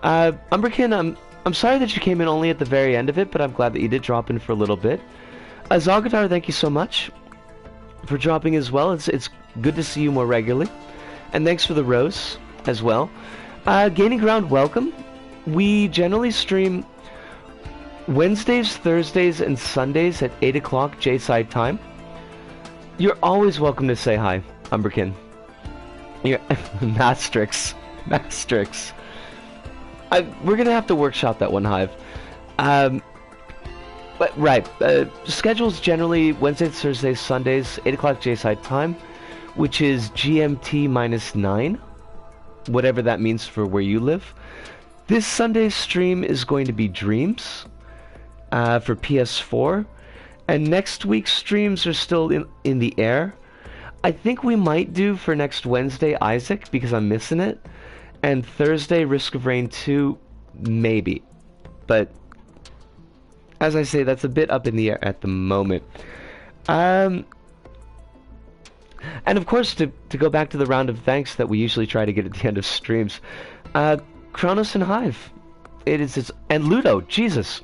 Umberkin, I'm sorry that you came in only at the very end of it, but I'm glad that you did drop in for a little bit. Zagatar, thank you so much for dropping as well. It's good to see you more regularly, and thanks for the rose as well. Gaining ground, welcome. We generally stream Wednesdays, Thursdays, and Sundays at 8 o'clock J-side time. You're always welcome to say hi, Umberkin. You're Mastrix. we're gonna have to workshop that one, Hive. Um, but right, schedules generally Wednesdays, Thursdays, Sundays, 8 o'clock J-side time, which is GMT minus 9, whatever that means for where you live. This Sunday's stream is going to be Dreams for PS4, and next week's streams are still in the air. I think we might do for next Wednesday Isaac, because I'm missing it, and Thursday Risk of Rain 2, maybe. But as I say, that's a bit up in the air at the moment. And of course, to go back to the round of thanks that we usually try to get at the end of streams, Kronos and Hive, and Ludo, Jesus,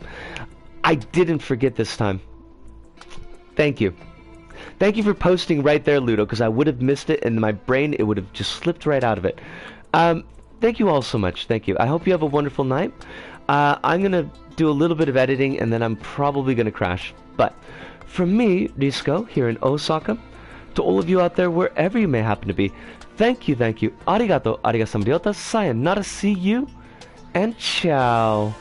I didn't forget this time. Thank you. Thank you for posting right there, Ludo, because I would have missed it, and in my brain, it would have just slipped right out of it. Thank you all so much. Thank you. I hope you have a wonderful night. I'm going to do a little bit of editing, and then I'm probably going to crash. But from me, Risco, here in Osaka, to all of you out there, wherever you may happen to be, thank you. Arigato, arigasamriota, sayonara, see you, and ciao.